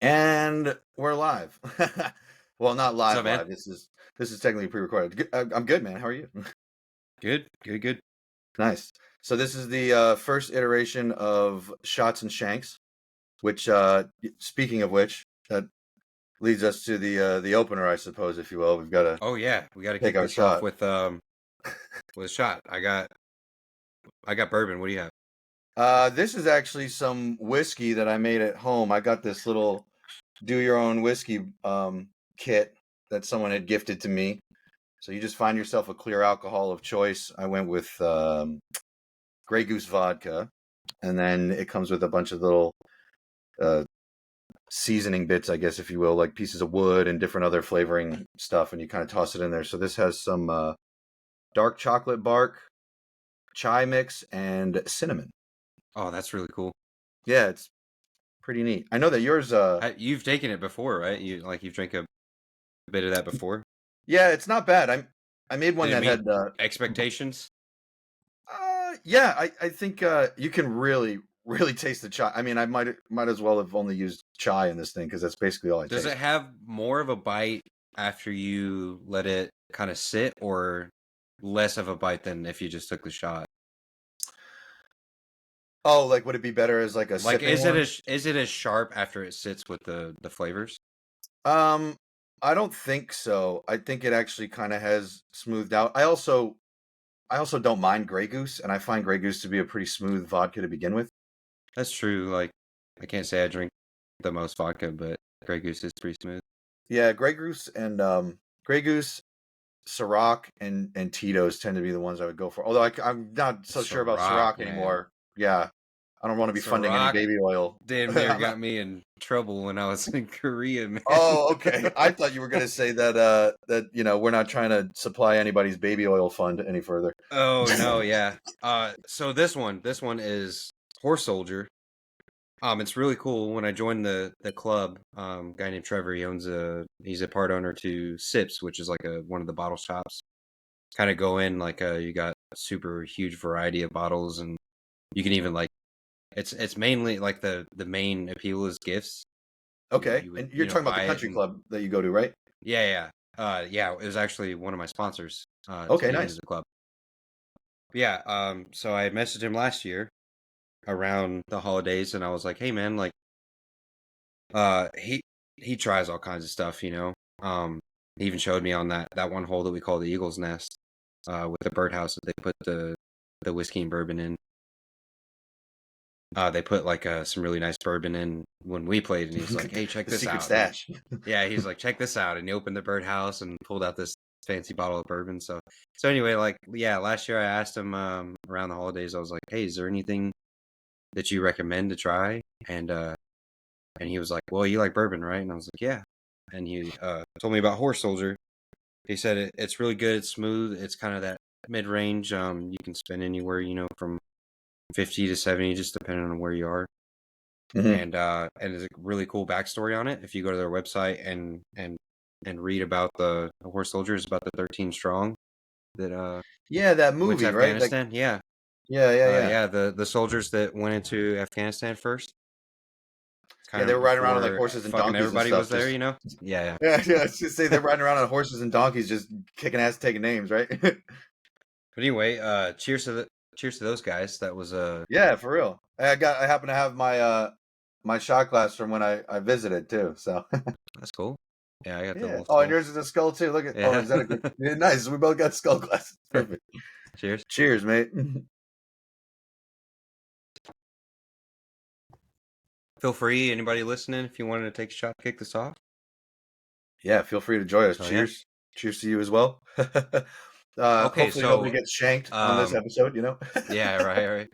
And we're live. Well, not What's up, live man? live. This is technically pre-recorded. I'm good, man. How are you? Good, good, good. Nice. So this is the first iteration of Shots and Shanks, which, speaking of which, that leads us to the opener, I suppose, if you will. We've got to Oh yeah, we got to take kick our this off shot. with a shot. I got bourbon. What do you have? This is actually some whiskey that I made at home. I got this little do-your-own whiskey kit that someone had gifted to me. So you just find yourself a clear alcohol of choice. I went with Grey Goose vodka, and then it comes with a bunch of little uh, seasoning bits, I guess, if you will, like pieces of wood and different other flavoring stuff, and you kind of toss it in there. So this has some dark chocolate bark, chai mix, and cinnamon. Oh, that's really cool. Yeah, it's pretty neat. I know that yours. You've taken it before, right? You've drank a bit of that before. Yeah, it's not bad. I made one Did it that meet had. expectations? Yeah, I think you can really taste the chai. I mean, I might as well have only used chai in this thing because that's basically all I Does taste. it have more of a bite after you let it kind of sit, or less of a bite than if you just took the shot? Oh, like would it be better as like a Like, sipping one? is it as sharp after it sits with the flavors? Um, I don't think so. I think it actually kind of has smoothed out. I also don't mind Grey Goose, and I find Grey Goose to be a pretty smooth vodka to begin with. That's true. Like, I can't say I drink the most vodka, but Grey Goose is pretty smooth. Yeah, Grey Goose, Ciroc, and Tito's tend to be the ones I would go for. Although I'm not so sure about Ciroc, Ciroc man. anymore. Yeah, I don't want to be funding any Ciroc baby oil. damn near I'm not- got me in trouble when I was in Korea, man. Oh, okay. I thought you were going to say that we're not trying to supply anybody's baby oil fund any further. Oh no, yeah. So this one is Horse Soldier. It's really cool. When I joined the club, guy named Trevor, he's a part owner to Sips, which is like one of the bottle shops. Kind of go in like you got a super huge variety of bottles, and you can even like it's mainly like the main appeal is gifts. Okay, You would and you're talking about the buy it, country and club that you go to, right? yeah. It was actually one of my sponsors to Okay, get into nice. the club. But yeah, so I messaged him last year around the holidays, and I was like, hey man, like he tries all kinds of stuff, you know. He even showed me on that one hole that we call the Eagle's Nest, with the birdhouse that they put the whiskey and bourbon in. They put like some really nice bourbon in when we played, and he's like, "Hey, check The this secret out." And stash. yeah, he's like, "Check this out," and he opened the birdhouse and pulled out this fancy bottle of bourbon. So anyway, like yeah, last year I asked him around the holidays. I was like, "Hey, is there anything that you recommend to try?" And he was like, "Well, you like bourbon, right?" And I was like, "Yeah." And he told me about Horse Soldier. He said it's really good. It's smooth. It's kind of that mid range. You can spend anywhere, from 50 to 70, just depending on where you are. Hmm. And there's a really cool backstory on it. If you go to their website and read about the Horse Soldiers, about the 13 strong that Yeah, that went to movie, right? Like, Afghanistan. Yeah, yeah, yeah, yeah, yeah. The soldiers that went into Afghanistan first, yeah. kind They of were riding around on like before horses and fucking donkeys and everybody stuff. was there. Just Yeah, yeah. yeah, yeah. Let's just say they're riding around on horses and donkeys, just kicking ass, taking names, right? But anyway, cheers to those guys. That was Yeah, for real. I happen to have my shot glass from when I visited too. So that's cool. Yeah, I got the yeah. little Oh, and skull. yours is a skull too. Look at. Oh, Yeah. is that a good? Yeah, nice. We both got skull glasses. Perfect. Cheers. Cheers, mate. Feel free, anybody listening, if you wanted to take a shot, kick this off. Yeah, feel free to join us. So yeah. Cheers. Cheers to you as well. Okay, Hopefully nobody so gets shanked on this um episode. yeah, right, right.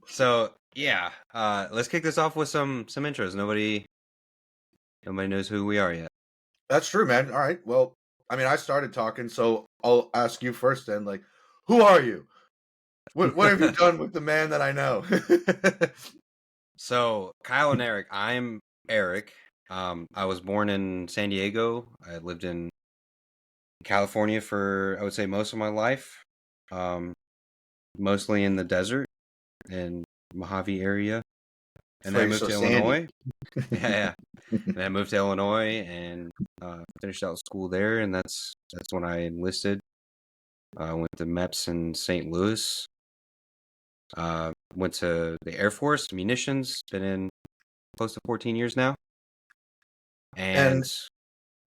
So yeah, let's kick this off with some intros. Nobody knows who we are yet. That's true, man. All right. Well, I mean, I started talking, so I'll ask you first then. Like, who are you? What have you done with the man that I know? So Kyle and Eric, I'm Eric. I was born in San Diego. I lived in California for, I would say, most of my life. Um, Mostly in the desert in Mojave area. That's And why then I you're moved so to sandy. Illinois. Yeah, yeah. And I moved to Illinois and finished out school there, and that's when I enlisted. I went to MEPS in St. Louis. Went to the Air Force, munitions. Been in close to 14 years now. And And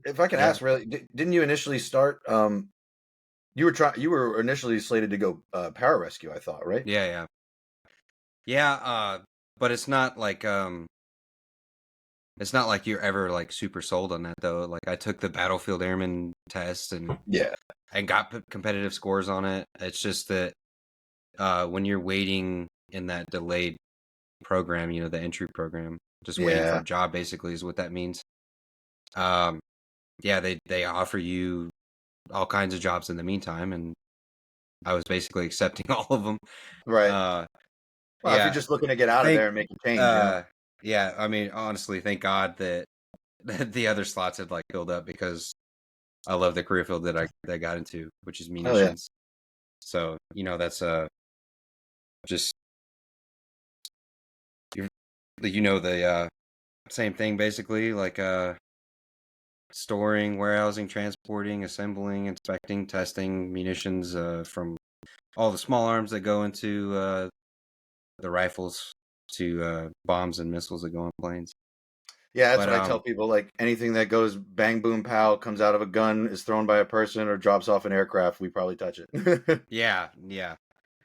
if I can yeah, ask, really, didn't you initially start? You were initially slated to go pararescue, I thought, right? yeah. But it's not like you're ever like super sold on that though. Like I took the battlefield airman test and Yeah. got competitive scores on it. It's just that when you're waiting in that delayed program, the entry program, just waiting for Yeah. a job basically is what that means. Um, yeah, they offer you all kinds of jobs in the meantime, and I was basically accepting all of them. Right. Uh, Well, if you're yeah, just looking to get out of thank there and make a change, yeah. I mean, honestly, thank God that the other slots had like filled up because I love the career field that I got into, which is Hell yeah. munitions. So that's just you the same thing basically, like storing, warehousing, transporting, assembling, inspecting, testing munitions from all the small arms that go into the rifles to bombs and missiles that go on planes. Yeah, that's But what I tell people. Like anything that goes bang, boom, pow, comes out of a gun, is thrown by a person, or drops off an aircraft, we probably touch it. yeah.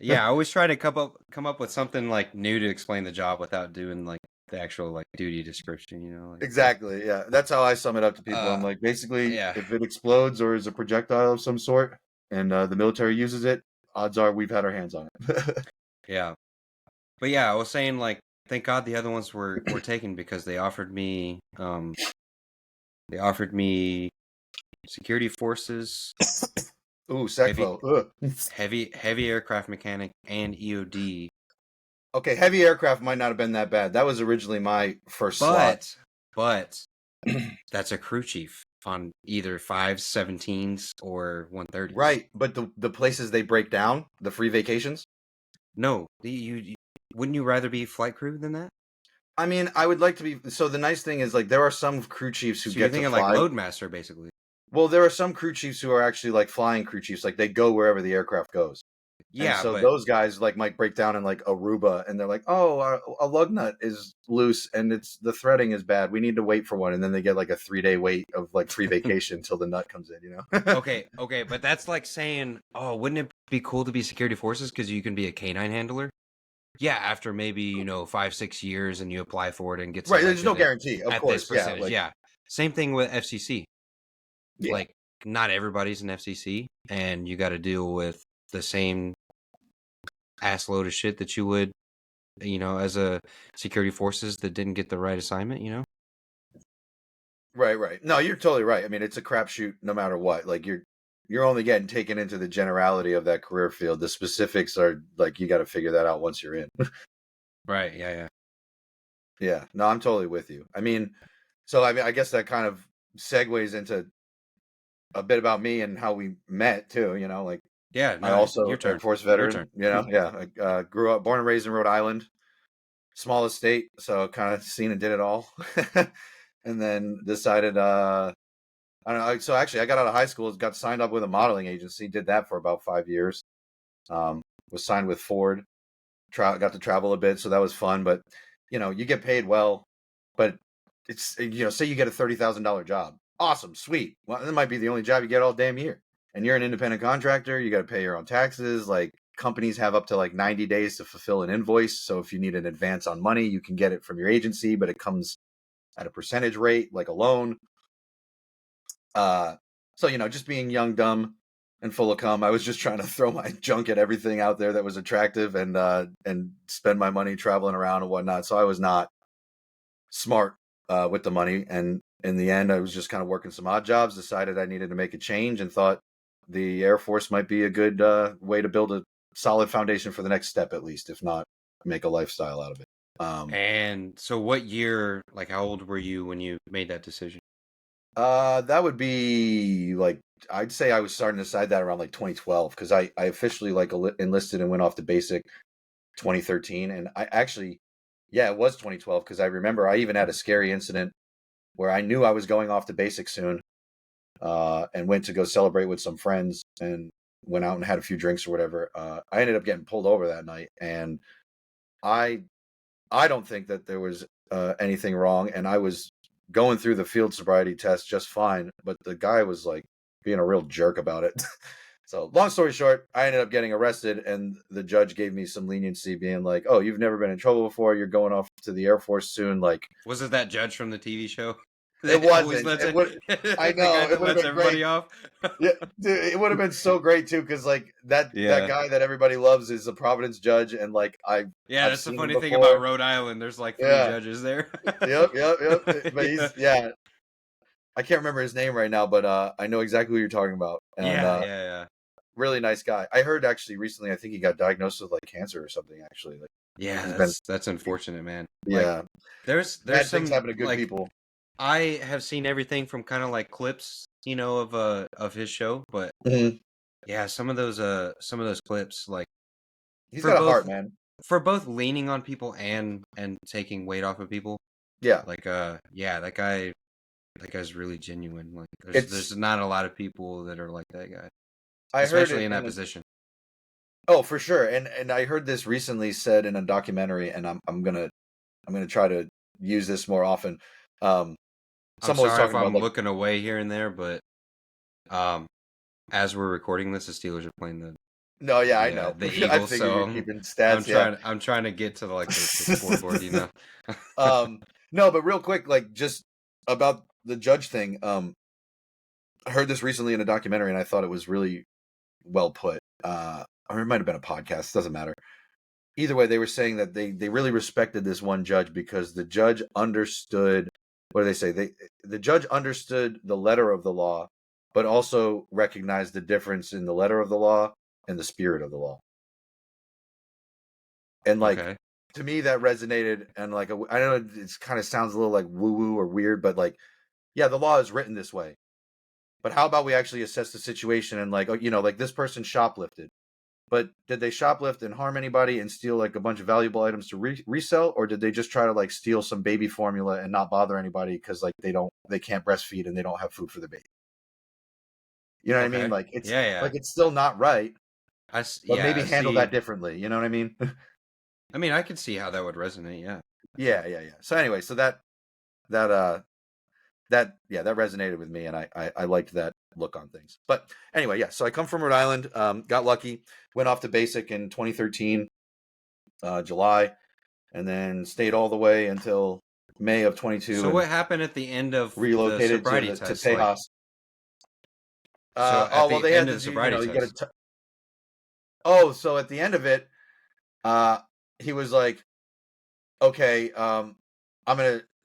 I always try to come up with something like new to explain the job without doing like the actual like duty description. Like Exactly. Yeah, that's how I sum it up to people. I'm like, basically, yeah, if it explodes or is a projectile of some sort, and the military uses it, odds are we've had our hands on it. yeah. But yeah, I was saying like thank God the other ones were taken because they offered me security forces, Ooh, heavy SecFo. Ugh. heavy aircraft mechanic, and EOD. Okay, heavy aircraft might not have been that bad. That was originally my first slot. But that's a crew chief on either 517s or 130s. Right, but the places they break down, the free vacations. No, you wouldn't you rather be flight crew than that? I mean, I would like to be. So the nice thing is, like, there are some crew chiefs who So you're get to thinking like fly. loadmaster basically. Well, there are some crew chiefs who are actually like flying crew chiefs. Like they go wherever the aircraft goes. And Yeah, so but those guys like might break down in like Aruba, and they're like, "Oh, a lug nut is loose, and the threading is bad. We need to wait for one." And then they get like a 3-day wait of like free vacation until the nut comes in. okay, but that's like saying, oh, wouldn't it be cool to be security forces because you can be a canine handler? Yeah, after maybe 5-6 years and you apply for it and get Right. There's no selected guarantee, of at this course. Yeah. percentage. Like. Yeah, same thing with FCC. Yeah. Like not everybody's an FCC, and you got to deal with the same ass load of shit that you would, as a security forces that didn't get the right assignment. Right. Right. No, you're totally right. I mean, it's a crapshoot no matter what. Like you're only getting taken into the generality of that career field. The specifics are like you got to figure that out once you're in. Right. Yeah. Yeah. No, I'm totally with you. I mean, so I guess that kind of segues into a bit about me and how we met too. Like Yeah. I No, also your Air turn. Force Your veteran. turn. Yeah. I grew up, born and raised in Rhode Island, smallest state, so kind of seen and did it all, and then decided. I don't know. So actually, I got out of high school, got signed up with a modeling agency, did that for about 5 years. Was signed with Ford. Got to travel a bit, so that was fun. But you get paid well, but it's say you get a $30,000 job, awesome, sweet. Well, that might be the only job you get all damn year, and you're an independent contractor. You got to pay your own taxes. Like companies have up to like 90 days to fulfill an invoice. So if you need an advance on money, you can get it from your agency, but it comes at a percentage rate, like a loan. So just being young, dumb, and full of cum, I was just trying to throw my junk at everything out there that was attractive and spend my money traveling around and whatnot. So I was not smart with the money, and in the end, I was just kind of working some odd jobs. Decided I needed to make a change, and thought the Air Force might be a good way to build a solid foundation for the next step, at least, if not make a lifestyle out of it. And so, what year? Like, how old were you when you made that decision? That would be like I'd say I was starting to decide that around like 2012 because I officially like enlisted and went off to basic 2013, and I actually, yeah, it was 2012 because I remember I even had a scary incident where I knew I was going off to basic soon, and went to go celebrate with some friends and went out and had a few drinks or whatever. I ended up getting pulled over that night, and I don't think that there was anything wrong, and I was going through the field sobriety test just fine, but the guy was like being a real jerk about it. So long story short, I ended up getting arrested, and the judge gave me some leniency, being like, "Oh, you've never been in trouble before. You're going off to the Air Force soon." Like, Was it that judge from the TV show? it Always wasn't. lets It would. I the know guy it that would have lets been everybody great. off. Yeah, dude, it would have been so great too, because like that Yeah. guy that everybody loves is a Providence judge, and like I've That's the seen him funny thing before. about Rhode Island. There's like 3 Yeah. judges there. Yep. But Yeah. he's I can't remember his name right now, but I know exactly who you're talking about. And Yeah. really nice guy. I heard actually recently, I think he got diagnosed with like cancer or something. Actually, like Yeah, that's unfortunate, man. yeah, Like, there's bad some things happen to good like people. I have seen everything from kind of like clips, of his show, but Mhm. yeah, some of those clips, like He's for got a both heart, man. for both leaning on people and taking weight off of people. Yeah, Like yeah, that guy's really genuine. Like It's- there's not a lot of people that are like that guy, I heard especially it in that position. Oh, for sure. And I heard this recently said in a documentary, and I'm gonna try to use this more often. I'm Someone was sorry if talking about I'm like, looking away here and there, but as we're recording this, the Steelers are playing the no, yeah, I know. the I Eagles. figured So you're keeping stats. I'm trying to get to like the scoreboard, you know. No, but real quick, like just about the judge thing. I heard this recently in a documentary, and I thought it was really well put. Or it might have been a podcast. Doesn't matter. Either way, they were saying that they really respected this one judge because the judge understood. What do they say? The judge understood the letter of the law, but also recognized the difference in the letter of the law and the spirit of the law. And like, Okay. to me, that resonated. And like, I know it kind of sounds a little like woo woo or weird, but like, yeah, the law is written this way. But how about we actually assess the situation and like, like this person shoplifted, but did they shoplift and harm anybody and steal like a bunch of valuable items to resell, or did they just try to like steal some baby formula and not bother anybody because like they can't breastfeed and they don't have food for the baby? You know what I mean? Like it's like it's still not right, but maybe handle that differently. You know what I mean? I mean, I could see how that would resonate. Yeah. So anyway, so that resonated with me, and I liked that look on things. But anyway, yeah. So I come from Rhode Island. Got lucky. Went off to basic in 2013, July, and then stayed all the way until May of 22. So what happened at the end of relocated the sobriety to test? Tejas. So they had of to the do, sobriety test. So at the end of it, he was like, okay,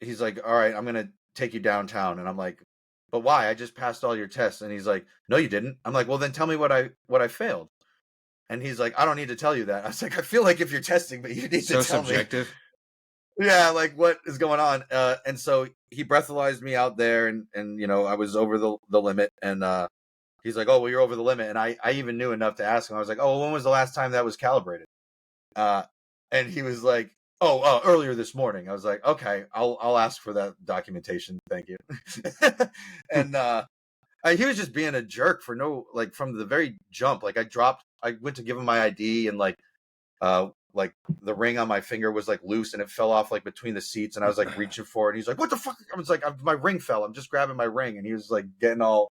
he's like, all right, I'm gonna take you downtown. And I'm like, but why? I just passed all your tests. And he's like, no, you didn't. I'm like, well, then tell me what I failed. And he's like, I don't need to tell you that. I was like, I feel like if you're testing, but you need to tell subjective. me. Yeah, like what is going on? And so he breathalyzed me out there, and I was over the limit. And he's like, oh, well, you're over the limit. And I even knew enough to ask him. I was like, oh, when was the last time that was calibrated? And he was like, earlier this morning. I was like, okay, I'll ask for that documentation. Thank you. And he was just being a jerk for from the very jump. Like I went to give him my ID, and like the ring on my finger was like loose and it fell off like between the seats, and I was like reaching for it. And he's like, what the fuck? I was like, my ring fell. I'm just grabbing my ring. And he was like getting all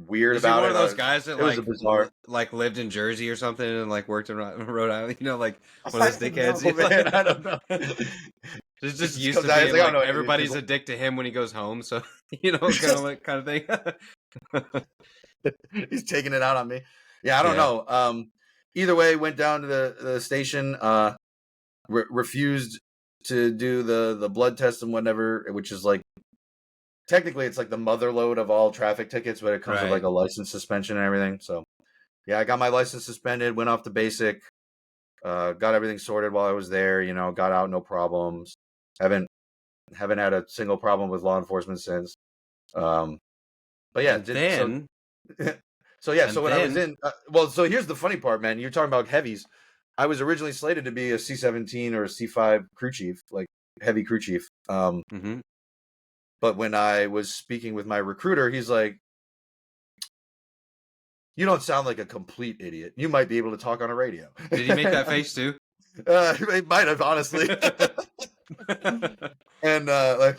weird about it. One of those guys that bizarre. Lived in Jersey or something and like worked in Rhode Island, like one of those dickheads. Man, I don't know. Just used to being like everybody's a dick to him when he goes home, so kind of thing. He's taking it out on me. Yeah, I don't know. Either way, went down to the station. Refused to do the blood test and whatever, which is like technically it's like the mother load of all traffic tickets, but it comes with like a license suspension and everything. So yeah, I got my license suspended, went off the basic, got everything sorted while I was there, got out, no problems. Haven't had a single problem with law enforcement since. But yeah, so when I was in, so here's the funny part, man. You're talking about heavies. I was originally slated to be a C-17 or a C-5 crew chief, like heavy crew chief. But when I was speaking with my recruiter, he's like, "You don't sound like a complete idiot. You might be able to talk on a radio." Did he make that face too? It might have, honestly. And like,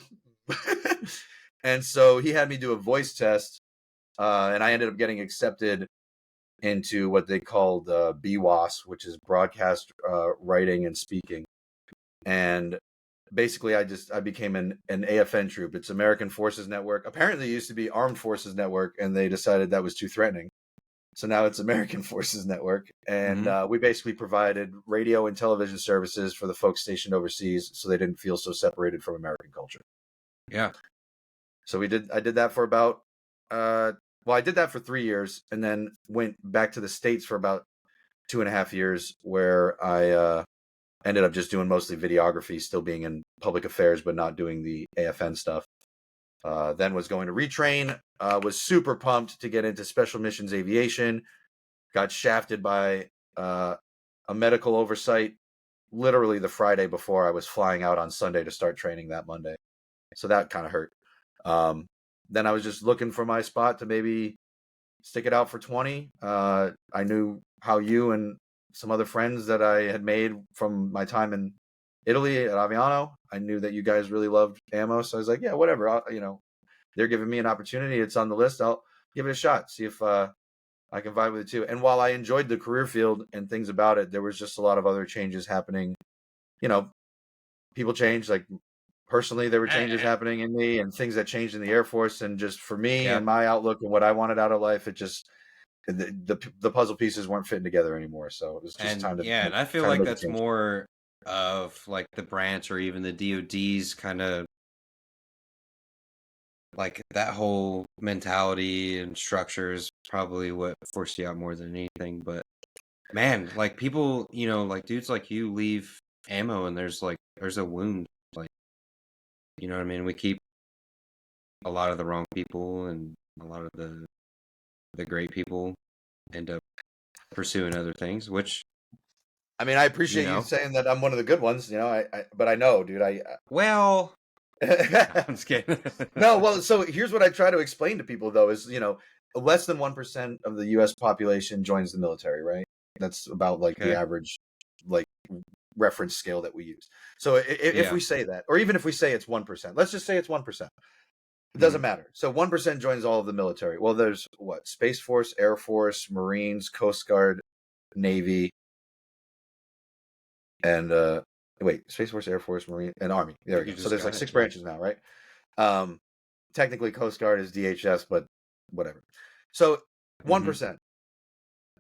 and so he had me do a voice test, and I ended up getting accepted into what they called BWAS, which is broadcast writing and speaking. And basically, I became an AFN troop. It's American Forces Network. Apparently, it used to be Armed Forces Network, and they decided that was too threatening. So now it's American Forces Network, and we basically provided radio and television services for the folks stationed overseas, so they didn't feel so separated from American culture. Yeah. So I did that for about, I did that for 3 years, and then went back to the States for about 2.5 years, where I ended up just doing mostly videography, still being in public affairs, but not doing the AFN stuff. Then was going to retrain, was super pumped to get into special missions aviation, got shafted by a medical oversight literally the Friday before I was flying out on Sunday to start training that Monday. So that kind of hurt. Then I was just looking for my spot to maybe stick it out for 20. I knew how you and some other friends that I had made from my time in Italy at Aviano. I knew that you guys really loved ammo, so I was like, yeah, whatever. They're giving me an opportunity. It's on the list. I'll give it a shot. See if I can vibe with it too. And while I enjoyed the career field and things about it, there was just a lot of other changes happening. People change. Like personally, there were changes happening in me and things that changed in the Air Force. And just for me and my outlook and what I wanted out of life, it just the puzzle pieces weren't fitting together anymore. So it was just time to and I feel like that's more of like the branch or even the DoD's kind of like that whole mentality and structure is probably what forced you out more than anything. But man, like people, like dudes like you leave ammo and there's a wound. Like, you know what I mean? We keep a lot of the wrong people, and a lot of the great people end up pursuing other things, which I mean, I appreciate you saying that I'm one of the good ones, but I know, dude, well, I'm just kidding. No, well, so here's what I try to explain to people though is, less than 1% of the US population joins the military, right? That's about like the average like reference scale that we use. So if we say that, or even if we say it's 1%, let's just say it's 1%. It doesn't matter. So 1% joins all of the military. Well, there's what? Space Force, Air Force, Marines, Coast Guard, Navy, and Space Force, Air Force, Marine, and Army. There we go. So there's like 6 branches now, right? Technically Coast Guard is DHS, but whatever. So 1%.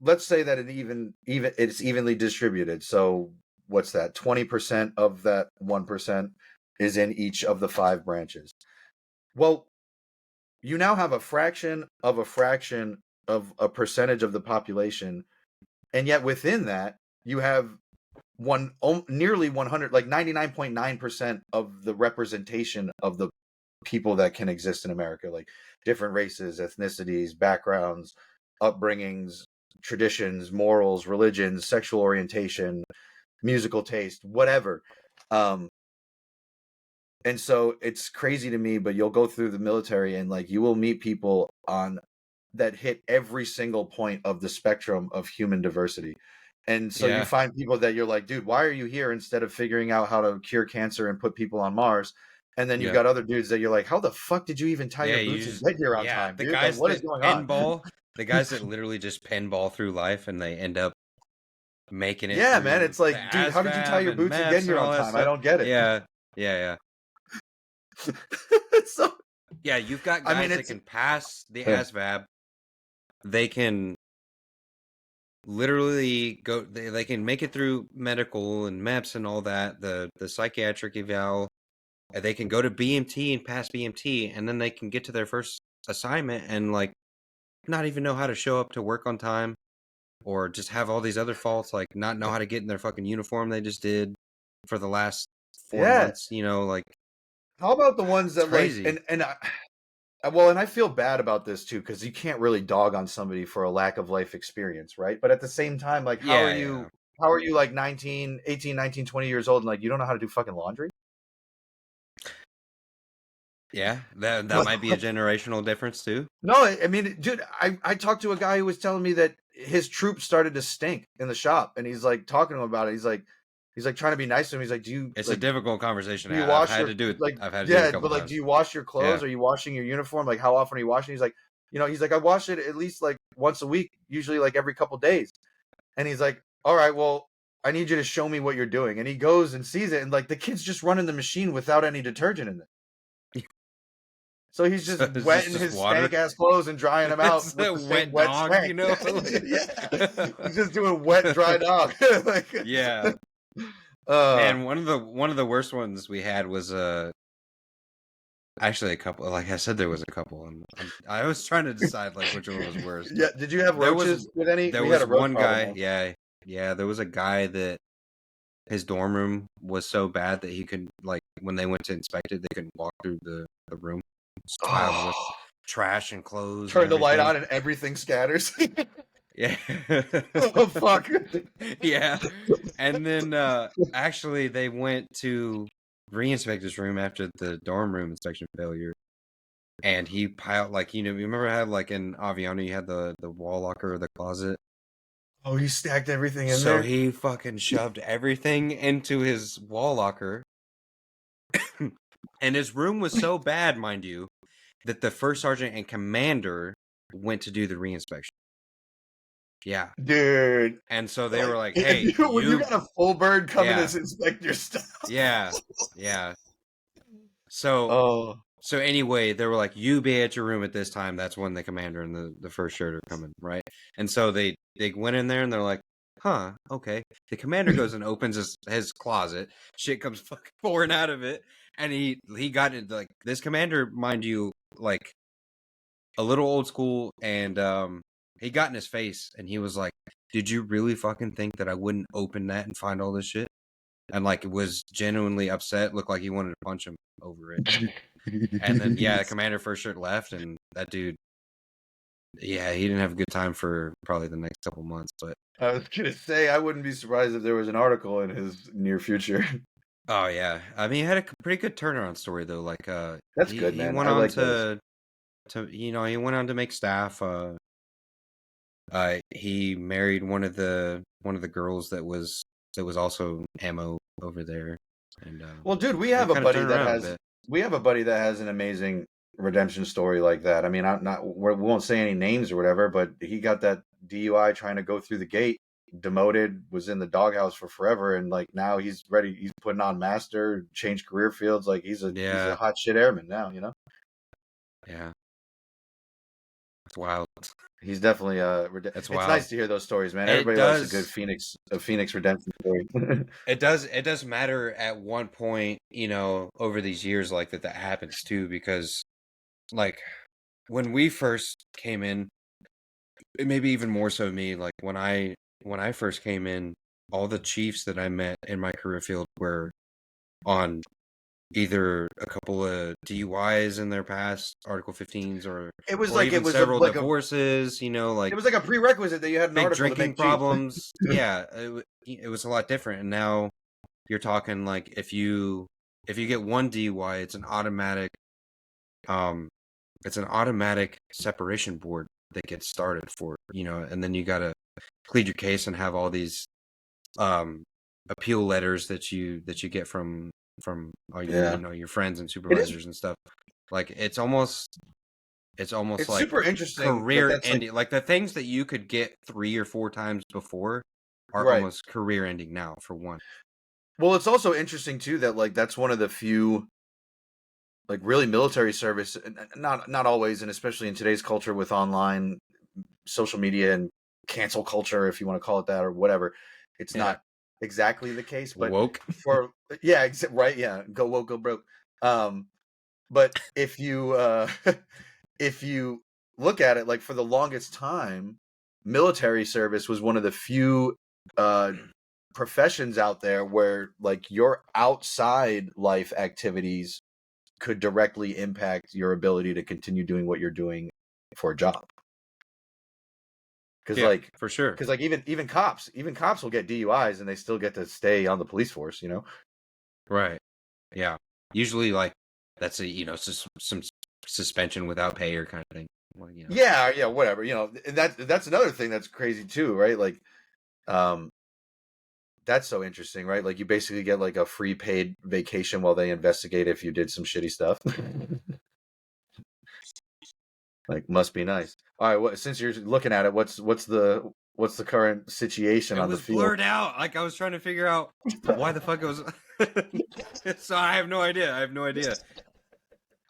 Let's say that it's evenly distributed. So what's that? 20% of that 1% is in each of the 5 branches. Well, you now have a fraction of a percentage of the population, and yet within that you have nearly 100, like 99.9% of the representation of the people that can exist in America, like different races, ethnicities, backgrounds, upbringings, traditions, morals, religions, sexual orientation, musical taste, whatever. And so it's crazy to me, but you'll go through the military and like you will meet people that hit every single point of the spectrum of human diversity. And so you find people that you're like, dude, why are you here instead of figuring out how to cure cancer and put people on Mars? And then you've got other dudes that you're like, how the fuck did you even tie your boots and get here on time, dude? Like, what is going on? The guys that literally just pinball through life and they end up making it. Yeah, man. It's like, dude, how did you tie your boots and get here on time? I don't get it. Yeah. So you've got guys that can pass the ASVAB. They can literally go. They can make it through medical and MEPS and all that. The psychiatric eval. They can go to BMT and pass BMT, and then they can get to their first assignment and like not even know how to show up to work on time, or just have all these other faults, like not know how to get in their fucking uniform they just did for the last 4 months. Like. How about the ones that like and I feel bad about this too, because you can't really dog on somebody for a lack of life experience, right? But at the same time, like how are you like 18, 19, 20 years old and like you don't know how to do fucking laundry? Yeah, that But might be a generational difference too. no, I mean, dude, I talked to a guy who was telling me that his troop started to stink in the shop, and he's like talking to him about it. He's like trying to be nice to him. He's like, It's a difficult conversation do to you have. I've wash had your to do it. like I've had to do it a yeah, couple but like, do times. you wash your Yeah. clothes? Are you washing your uniform? Like, how often are you washing? He's like, he's like, I wash it at least like once a week, usually like every couple days. And he's like, all right, well, I need you to show me what you're doing. And he goes and sees it, and like the kid's just running the machine without any detergent in it. So he's just So it's wetting just his water. stank ass clothes and drying them out It's with a the same wet wet dog, swank. you know. Yeah, he's just doing wet dry dog. Like, Yeah, uh, man. One of the worst ones we had was actually a couple. Like I said, there was a couple, and I was trying to decide like which one was worse. yeah. Did you have roaches with any? There We had was a roach one problem guy. once. Yeah. There was a guy that his dorm room was so bad that he could like when they went to inspect it, they couldn't walk through the room. It's piled with Oh, trash and clothes and turn the light everything. on and everything scatters. Yeah. Oh fuck. Yeah. And then actually they went to re-inspect his room after the dorm room inspection failure. And he piled like you remember I had like in Aviano you had the wall locker or the closet. Oh, he stacked everything in So there. he fucking shoved everything into his wall locker. And his room was so bad, mind you, that the first sergeant and commander went to do the reinspection. Yeah. Dude. And so they were like, If hey, when you got a full bird coming Yeah. to inspect your stuff. Yeah. Yeah. So Oh. so anyway, they were like, you be at your room at this time. That's when the commander and the first shirt are coming, right? And so they went in there and they're like, huh, okay. The commander goes and opens his closet. Shit comes fucking pouring out of it. And he got it like this commander, mind you, like a little old school, and he got in his face and he was like, did you really fucking think that I wouldn't open that and find all this shit? And like was genuinely upset, looked like he wanted to punch him over it. And then yeah, the commander first shirt left, and that dude, yeah, he didn't have a good time for probably the next couple months. But I was gonna say I wouldn't be surprised if there was an article in his near future. oh yeah, I mean, he had a pretty good turnaround story though. Like That's good, he man. went I on like those. to he went on to make staff. He married one of the girls that was also ammo over there, and Well, dude, they kind of turned around a bit. we have a buddy that has an amazing redemption story like that. I mean, I'm not we won't say any names or whatever, but he got that DUI trying to go through the gate, demoted, was in the doghouse for forever, and like now he's ready. He's putting on master, changed career fields. Like he's a Yeah, hot shit airman now. You know, yeah, it's wild. he's definitely It's it's wild. nice to hear those stories, man. It Everybody likes a does. good Phoenix redemption story. It does matter at one point, over these years like that happens too, because like when we first came in, maybe even more so me, like when I first came in, all the chiefs that I met in my career field were on either a couple of DUIs in their past Article 15s or It was or like even several divorces, like it was like a prerequisite that you had an big article to drinking make chief. problems. Yeah, it was a lot different. And now you're talking like if you get one DUI, it's an automatic separation board that gets started for, and then you got to plead your case and have all these appeal letters that you get from all your your friends and supervisors and stuff. Like it's almost It's like super interesting that career that's like ending. Like the things that you could get 3 or 4 times before are right. almost career ending now for one. Well, it's also interesting too that like that's one of the few like really military service, not always, and especially in today's culture with online social media and cancel culture, if you want to call it that or whatever. It's Yeah. not exactly the case, but Woke. for yeah, right, yeah, go woke, go broke. But if you if you look at it, like for the longest time, military service was one of the few professions out there where like your outside life activities could directly impact your ability to continue doing what you're doing for a job. Because Yeah, like for sure. because like even cops will get DUIs and they still get to stay on the police force. Right. Yeah. Usually like that's a some suspension without pay or kind of thing. Well, Yeah, whatever. That's another thing that's crazy too, right? Like, that's so interesting, right? Like, you basically get like a free paid vacation while they investigate if you did some shitty stuff. Like, must be nice. All right, since you're looking at it, what's the current situation it on the was field? blurred out. Like I was trying to figure out why the fuck it was. So I have no idea.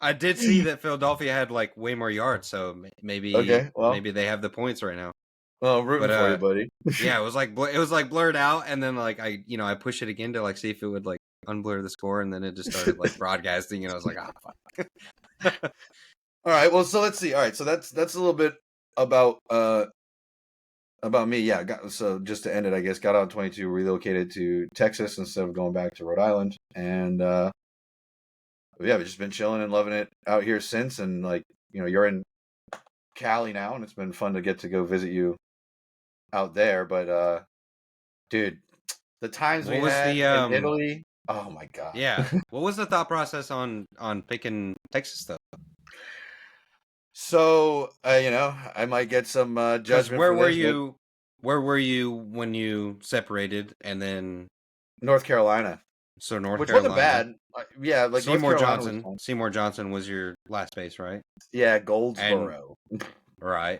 I did see that Philadelphia had like way more yards, so maybe Okay, well, they have the points right now. I'm rooting But for you, buddy. yeah, it was like blurred out, and then like I pushed it again to like see if it would like unblur the score, and then it just started like broadcasting, and I was like, fuck. All right, well, so let's see. All right, so that's a little bit about me. Yeah, so just to end it, I guess, got out in 22, relocated to Texas instead of going back to Rhode Island, and yeah, we've just been chilling and loving it out here since. And like, you're in Cali now, and it's been fun to get to go visit you out there. But dude, the times we had in Italy, oh my god. Yeah. What was the thought process on picking Texas though? So I might get some judgment. Where were you? Where were you when you separated, and then North Carolina? So North Which Carolina. wasn't bad. Yeah, like Seymour Johnson. Seymour Johnson was your last base, right? Yeah, Goldsboro. Right.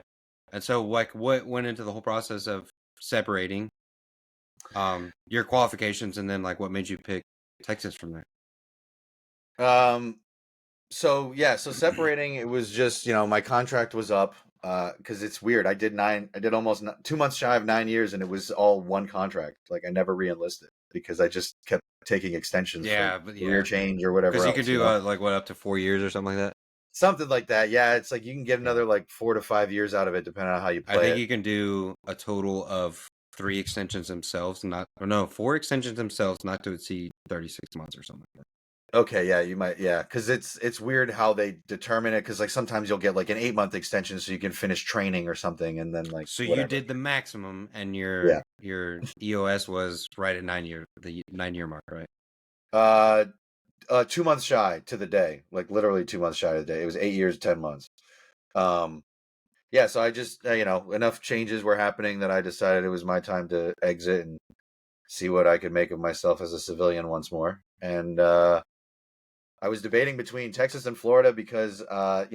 And so, like, what went into the whole process of separating? Your qualifications, and then like, what made you pick Texas from there? So separating, it was just my contract was up. Because it's weird. I did almost 2 months shy of 9 years, and it was all one contract. Like, I never re-enlisted because I just kept taking extensions for career change or whatever. Because you could do like what, up to 4 years or something like that. Something like that. Yeah, it's like you can get another like 4 to 5 years out of it, depending on how you play. I think you can do a total of 3 extensions themselves, 4 extensions themselves, not to exceed 36 months or something like that. Okay, yeah, you might, because it's weird how they determine it, because like sometimes you'll get like an 8-month extension so you can finish training or something, and then like whatever. You did the maximum, and your EOS was right at the 9-year mark, right? 2 months shy to the day, like literally 2 months shy of the day. It was 8 years, 10 months. So I just enough changes were happening that I decided it was my time to exit and see what I could make of myself as a civilian once more. And I was debating between Texas and Florida because, I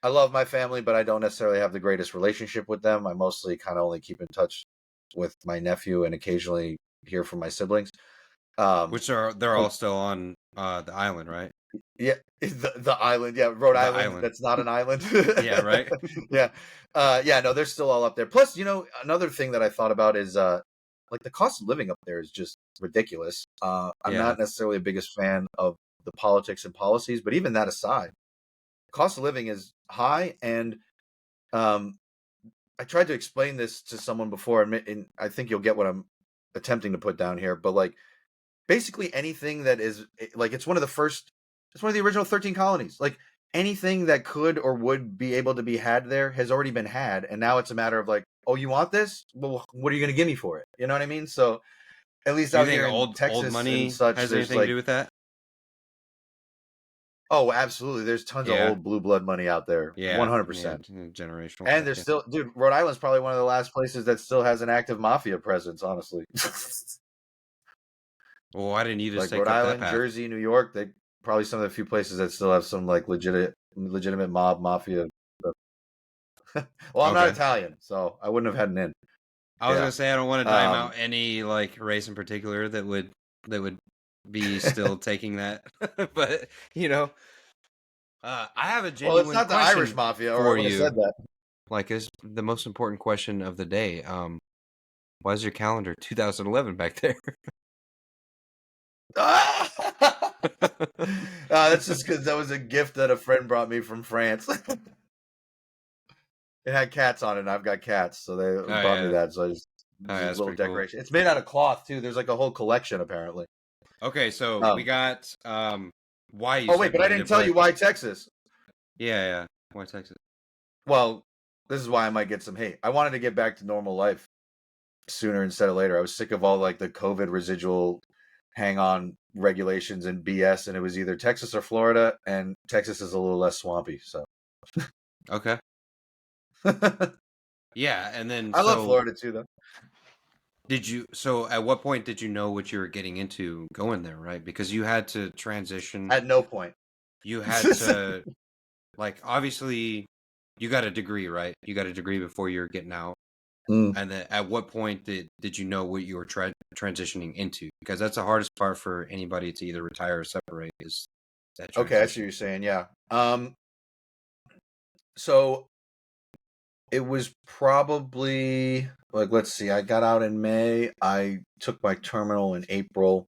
love my family, but I don't necessarily have the greatest relationship with them. I mostly kind of only keep in touch with my nephew and occasionally hear from my siblings. Which they're all still on the island, right? Yeah, the island. Yeah, Rhode Island. That's not an island. Yeah, right. Yeah, no, they're still all up there. Plus, another thing that I thought about is like the cost of living up there is just ridiculous. I'm not necessarily the biggest fan of the politics and policies, but even that aside, cost of living is high. And I tried to explain this to someone before, and I think you'll get what I'm attempting to put down here. But like, basically anything that is like, it's one of the original 13 colonies. Like, anything that could or would be able to be had there has already been had, and now it's a matter of like, oh, you want this? Well, what are you going to give me for it? You know what I mean? So at least out here in Texas old money and such, has there's anything to do with that? Oh, absolutely. There's tons of old blue blood money out there. 100%. Generational. And there's still, dude, Rhode Island's probably one of the last places that still has an active mafia presence, honestly. Well, why didn't you just like Rhode Island, Jersey, New York? They probably some of the few places that still have some like legitimate mafia. Well, I'm not Italian, so I wouldn't have had an in. I was gonna say I don't want to dime out any like race in particular that would be still taking that, but I have a genuine. Well, it's not the Irish mafia, or I said that. Like, is the most important question of the day. Why is your calendar 2011 back there? That's just because that was a gift that a friend brought me from France. It had cats on it, and I've got cats, so they brought me that. So I just a little decoration. Cool. It's made out of cloth too. There's like a whole collection apparently. Okay, so we got why. Oh wait, but I didn't tell you why Texas. Yeah, why Texas? Well, this is why I might get some hate. I wanted to get back to normal life sooner instead of later. I was sick of all like the COVID residual hang on regulations and BS, and it was either Texas or Florida, and Texas is a little less swampy. So Okay. Yeah, and then I love so Florida too, though. so at what point did you know what you were getting into going there, right? Because you had to transition. At no point. You had to like obviously you got a degree, right? You got a degree before you were getting out. Mm. And then at what point did you know what you were transitioning into? Because that's the hardest part for anybody to either retire or separate is that Okay, I see transition. what you're saying. Yeah. So it was probably like, let's see, I got out in May. I took my terminal in April.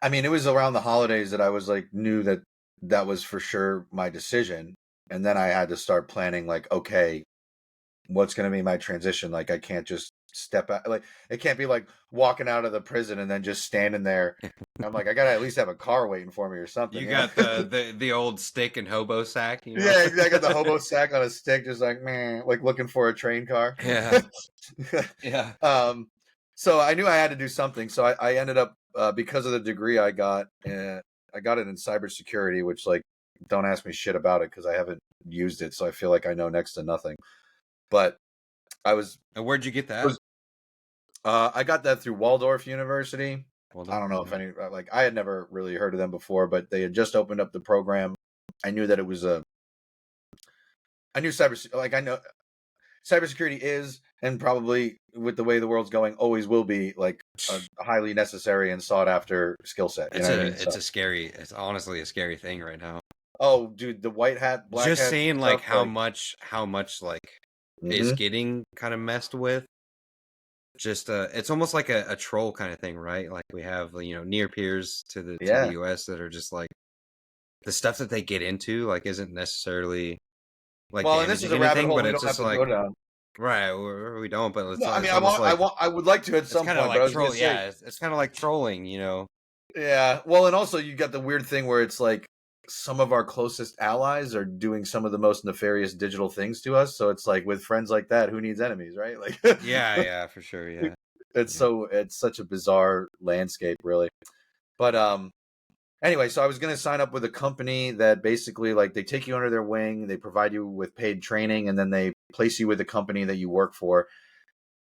I mean, it was around the holidays that I was like, knew that that was for sure my decision. And then I had to start planning, like, okay, what's going to be my transition? Like, I can't just step out. Like, it can't be like walking out of the prison and then just standing there. I'm like, I got to at least have a car waiting for me or something. You You know? got the old stick and hobo sack, you know? Yeah, I got the hobo sack on a stick, just like, man, like looking for a train car. Yeah. Yeah. um, so I knew I had to do something. So I ended up, because of the degree I got it in cybersecurity, which, like, don't ask me shit about it because I haven't used it. So I feel like I know next to nothing. But I was, And where'd you get that? was I got that through Waldorf University. Well I done. don't know if any, like, I had never really heard of them before, but they had just opened up the program. I knew that it was I knew I know cybersecurity is, and probably with the way the world's going, always will be, like, a highly necessary and sought after skill set. You know what I mean? So, It's honestly a scary thing right now. oh, dude, the white hat, black Just hat seeing like stuff, like, how much like is mhm. getting kind of messed with. Just it's almost like a troll kind of thing, right? Like we have near peers to the Yeah. US that are just like the stuff that they get into like isn't necessarily like Well, and this is damaging a rabbit anything, hole but we it's don't have just to go like down. right or we don't, but No, I mean, it's almost like I would like to at it's some kind of point, but I like was gonna troll. say, Yeah, it's kind of like trolling, yeah. Well, and also you got the weird thing where it's like some of our closest allies are doing some of the most nefarious digital things to us. So it's like, with friends like that, who needs enemies, right? Like, Yeah, for sure, yeah, yeah, it's such a bizarre landscape, really. But anyway, so I was going to sign up with a company that basically, like, they take you under their wing, they provide you with paid training, and then they place you with the company that you work for.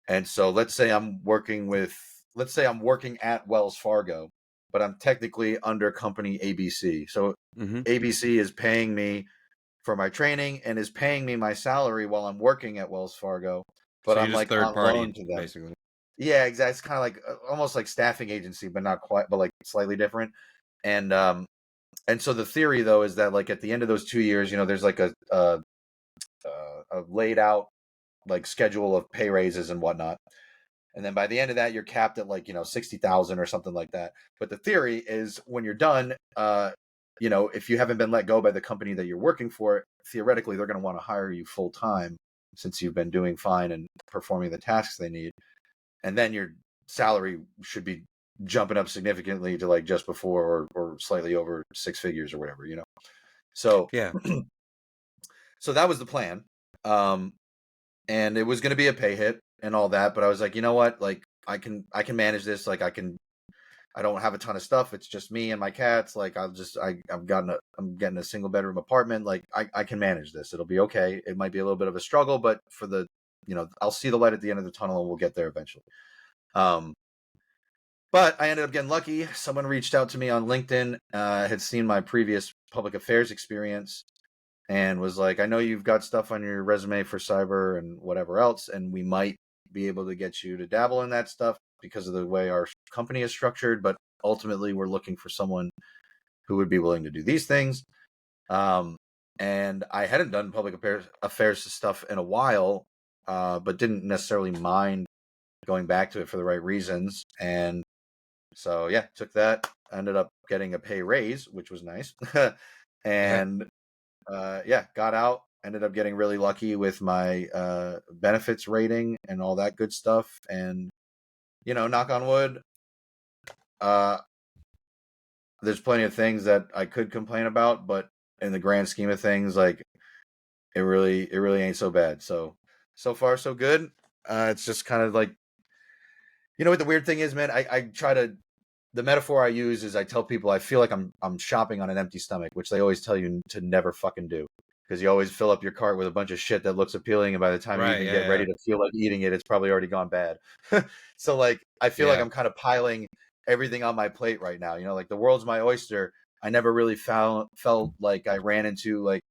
And so let's say I'm working at Wells Fargo, but I'm technically under company ABC. So mm-hmm. ABC is paying me for my training and is paying me my salary while I'm working at Wells Fargo, but So you're I'm just like third on party loan to them. basically. Yeah, exactly. It's kind of like almost like staffing agency, but not quite, but like slightly different. And so the theory, though, is that, like, at the end of those 2 years, there's like a laid out, like, schedule of pay raises and whatnot. And then by the end of that, you're capped at, like, 60,000 or something like that. But the theory is, when you're done, if you haven't been let go by the company that you're working for, theoretically they're going to want to hire you full time, since you've been doing fine and performing the tasks they need. And then your salary should be jumping up significantly to, like, just before or slightly over six figures or whatever. So Yeah, so that was the plan. And it was going to be a pay hit and all that, but I was like, you know what? Like, I can manage this. Like, I don't have a ton of stuff. It's just me and my cats. Like, I'm getting a single bedroom apartment. Like, I can manage this. It'll be okay. It might be a little bit of a struggle, but I'll see the light at the end of the tunnel and we'll get there eventually. But I ended up getting lucky. Someone reached out to me on LinkedIn, had seen my previous public affairs experience, and was like, I know you've got stuff on your resume for cyber and whatever else, and we might be able to get you to dabble in that stuff because of the way our company is structured. But ultimately, we're looking for someone who would be willing to do these things. And I hadn't done public affairs stuff in a while, but didn't necessarily mind going back to it for the right reasons. And so, yeah, took that. Ended up getting a pay raise, which was nice. yeah, And got out. Ended up getting really lucky with my benefits rating and all that good stuff. And, knock on wood, there's plenty of things that I could complain about, but in the grand scheme of things, like, it really ain't so bad. So far so good. It's just kind of like, what the weird thing is, man. I try to the metaphor I use is I tell people I feel like I'm shopping on an empty stomach, which they always tell you to never fucking do. Because you always fill up your cart with a bunch of shit that looks appealing, and by the time you Right. even Yeah. get ready Yeah. to feel like eating it, it's probably already gone bad. So like I feel like Yeah. I'm kind of piling everything on my plate right now. You know, like the world's my oyster. I never really felt like I ran into like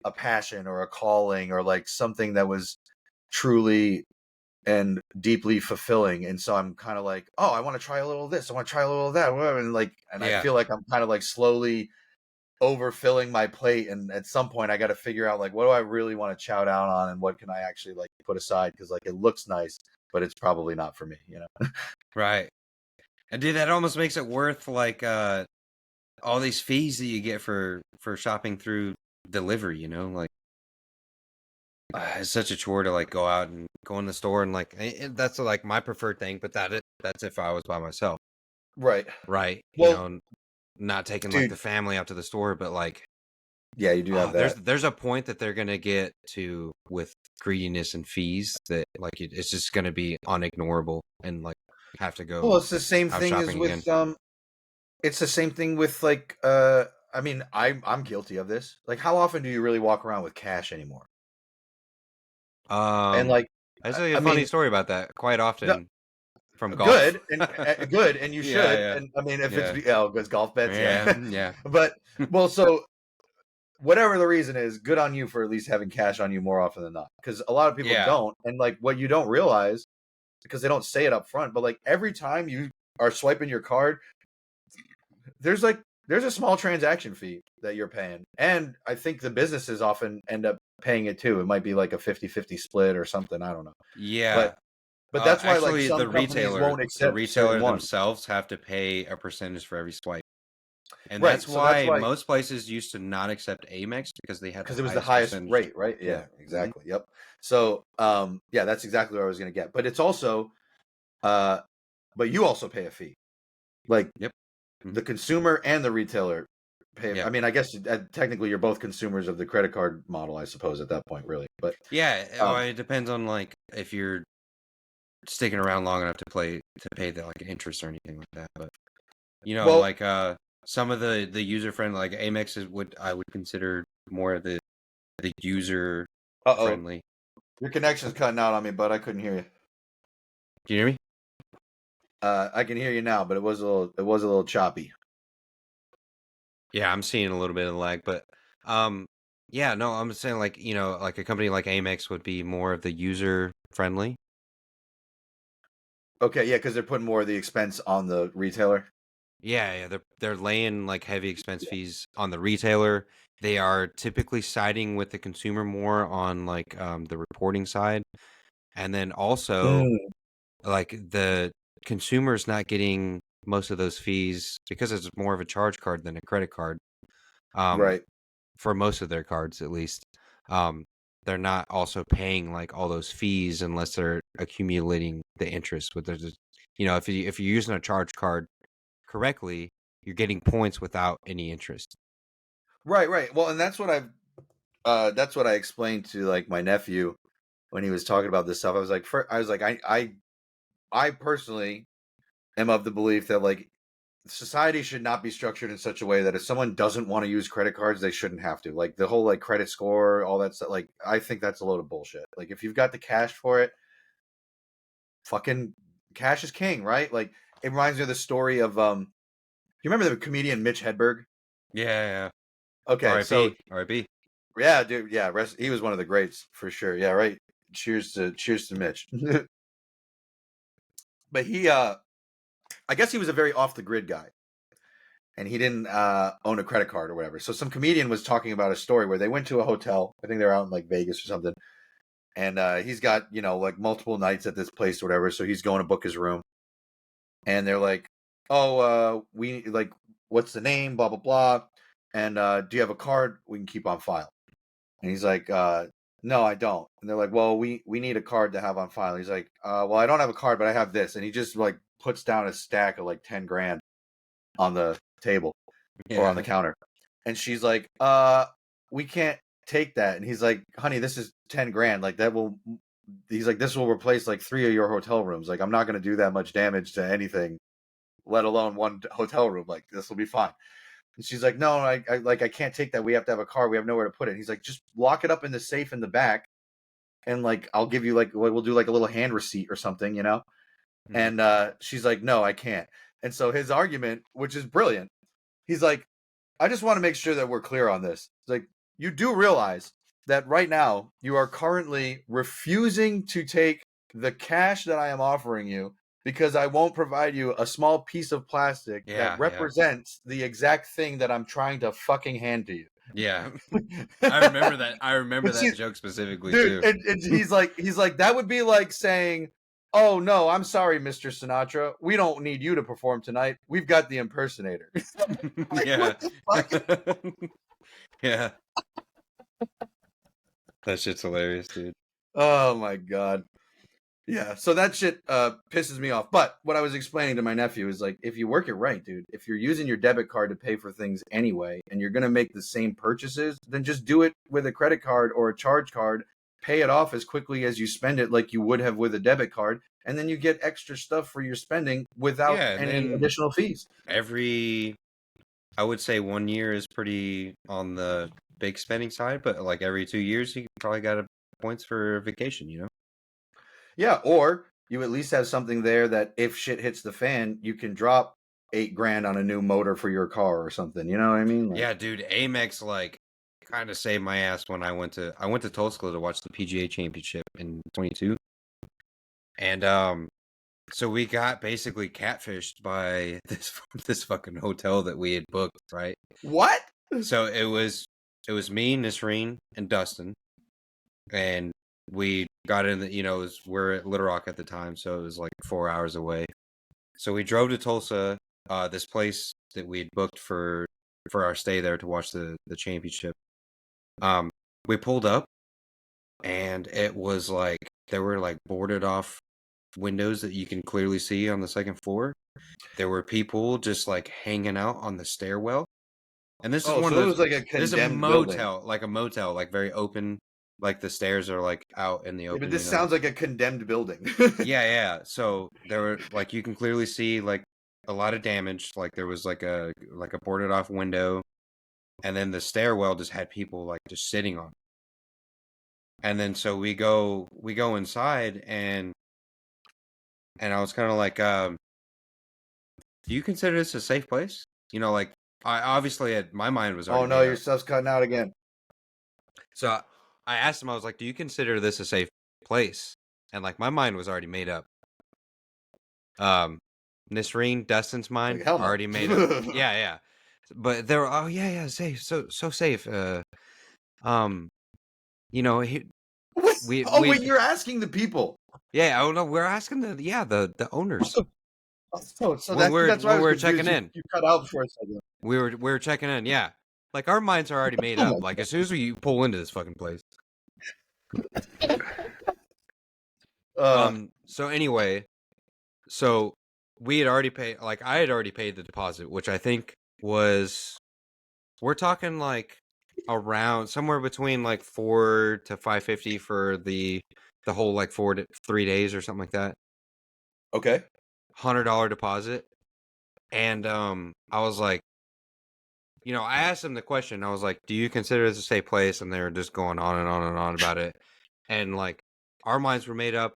a passion or a calling or like something that was truly and deeply fulfilling. And so I'm kind of like, oh, I want to try a little of this. I want to try a little of that. And like, and I Yeah. feel like I'm kind of like slowly overfilling my plate. And at some point I got to figure out like, what do I really want to chow down on? And what can I actually like put aside? Cause like, it looks nice, but it's probably not for me, you know? Right. And dude, that almost makes it worth like all these fees that you get for shopping through delivery. You know, like it's such a chore to like go out and go in the store and like that's like my preferred thing. But that's if I was by myself, Right. right? You Well, know, not taking like the dude, family out to the store, but like yeah, you do have that. there's a point that they're gonna get to with greediness and fees that like it's just gonna be unignorable and like have to go Well, it's the same out thing as shopping again. with, it's the same thing with like, I mean, I'm guilty of this. Like, how often do you really walk around with cash anymore? And Um, like, I tell you a I funny mean, story about that quite no, often from golf. good and good, and you should. Yeah, And I mean, if it's yeah, because golf bets, yeah, yeah. yeah, But well, so whatever the reason is, good on you for at least having cash on you more often than not. Because a lot of people yeah, don't, and like what you don't realize because they don't say it up front, but like every time you are swiping your card, there's like there's a small transaction fee that you're paying, and I think the businesses often end up paying it too. It might be like a 50-50 split or something, I don't know. yeah. but but that's why like Actually, some companies won't the accept certain retailer ones. themselves have to pay a percentage for every swipe, and Right, that's so that's why why, most places used to not accept Amex because they had the because it was the highest highest percentage. rate, right? Yeah. Yeah, exactly. Yep. So yeah, that's exactly what I was going to get, but it's also uh but you also pay a fee, like Yep. the consumer and the retailer pay. I Yep. mean, I guess technically you're both consumers of the credit card model, I suppose, at that point, really. But Yeah. um It depends on like if you're sticking around long enough to pay the like interest or anything like that. But you know, well, like some of the user friendly like Amex is would I would consider more of the user uh-oh, friendly. your connection's cutting out on me, but I couldn't hear you. Can you hear me? I can hear you now, but it was a little choppy. Yeah, I'm seeing a little bit of lag, but um yeah, no, I'm saying like, you know, like a company like Amex would be more of the user friendly. Okay, yeah, because they're putting more of the expense on the retailer. Yeah, yeah, they're laying like heavy expense fees on the retailer. They are typically siding with the consumer more on like the reporting side. And then also Mm, like the consumer's not getting most of those fees because it's more of a charge card than a credit card. Um, right. for most of their cards at least. Um, they're not also paying like all those fees unless they're accumulating the interest with their, you know, if you're using a charge card correctly, you're getting points without any interest. Right, right. Well, and that's what I explained to like my nephew when he was talking about this stuff. I was like, I personally am of the belief that like society should not be structured in such a way that if someone doesn't want to use credit cards, they shouldn't have to. Like the whole like credit score, all that stuff. Like I think that's a load of bullshit. Like if you've got the cash for it, fucking cash is king, right? Like it reminds me of the story of you remember the comedian Mitch Hedberg? Yeah, yeah. Okay, so RIP, RIP. yeah, dude, yeah, he was one of the greats for sure. Yeah, right. Cheers to Mitch. But he I guess he was a very off the grid guy. And he didn't own a credit card or whatever. So some comedian was talking about a story where they went to a hotel. I think they were out in like Vegas or something. And he's got, like multiple nights at this place or whatever. So he's going to book his room. And they're like, oh, we like, what's the name? Blah, blah, blah. And do you have a card we can keep on file? And he's like, no, I don't. And they're like, well, we need a card to have on file. He's like, well, I don't have a card, but I have this. And he just like puts down a stack of like 10 grand on the table or on the Yeah. counter. And she's like, we can't take that. And he's like, honey, this is 10 grand. Like he's like, this will replace like 3 of your hotel rooms. Like, I'm not going to do that much damage to anything let alone one hotel room. Like, this will be fine. And she's like, no, I can't take that. We have to have a car. We have nowhere to put it. He's like, just lock it up in the safe in the back, and like I'll give you like we'll do like a little hand receipt or something, you know. Mhm. And she's like, no, I can't. And so his argument, which is brilliant, he's like, I just want to make sure that we're clear on this. It's like, you do realize that right now you are currently refusing to take the cash that I am offering you because I won't provide you a small piece of plastic Yeah, that represents the exact thing that I'm trying to fucking hand to you. yeah. I remember that. I remember And that she's- joke specifically Dude, too. and he's like, that would be like saying, oh no, I'm sorry, Mr. Sinatra. We don't need you to perform tonight. We've got the impersonator. Like, Yeah. what the fuck? Yeah. That shit's hilarious, dude. Oh my god. Yeah, so that shit pisses me off. But what I was explaining to my nephew is like, if you work it right, dude, if you're using your debit card to pay for things anyway, and you're gonna make the same purchases, then just do it with a credit card or a charge card. Pay it off as quickly as you spend it, like you would have with a debit card, and then you get extra stuff for your spending without Yeah, and any then additional fees. I would say 1 year is pretty on the big spending side, but like every 2 years, you probably got points for vacation, you know? Yeah, or you at least have something there that if shit hits the fan, you can drop $8,000 on a new motor for your car or something. You know what I mean? Like, Yeah, dude, Amex like kind of saved my ass when I went to Tulsa to watch the PGA Championship in 22. And so we got basically catfished by this fucking hotel that we had booked, right? what? So it was me, Nisreen, and Dustin, and we got in the we're at Little Rock at the time, so it was like 4 hours away. So we drove to Tulsa, this place that we had booked for our stay there to watch the championship. We pulled up, and it was like there were like boarded off windows that you can clearly see on the second floor. There were people just like hanging out on the stairwell. And this is Oh, one so of it those. was like a This is a condemned building. motel, like very open. Like the stairs are like out in the Yeah, open. but this sounds like a condemned building. Yeah. So there were like you can clearly see like a lot of damage. Like there was like a boarded off window, and then the stairwell just had people like just sitting on it. And then so we go inside, and I was kind of like, do you consider this a safe place? You know, like I obviously my mind was already Oh no, made your up. stuff's cutting out again. So I asked him, I was like, do you consider this a safe place? And like my mind was already made up. Nisreen, Dustin's mind Like, hell no. already made up. Yeah. But they were, oh yeah, safe, so safe. You know, What? we Oh wait, you're asking the people. yeah, oh no, we're asking the owners So when that's why I we was were confused. checking in. You cut out for a second. We were checking in, yeah. Like our minds are already made Oh up. my Like as soon as we pull into this fucking place. So anyway, so we had already paid, like I had already paid the deposit, which I think was, we're talking like around somewhere between like 4 to 550 for the whole like 3 days or something like that. Okay. $100 deposit. And I was like, I asked them the question. I was like, do you consider this a safe place? And they were just going on and on and on about it. And like our minds were made up.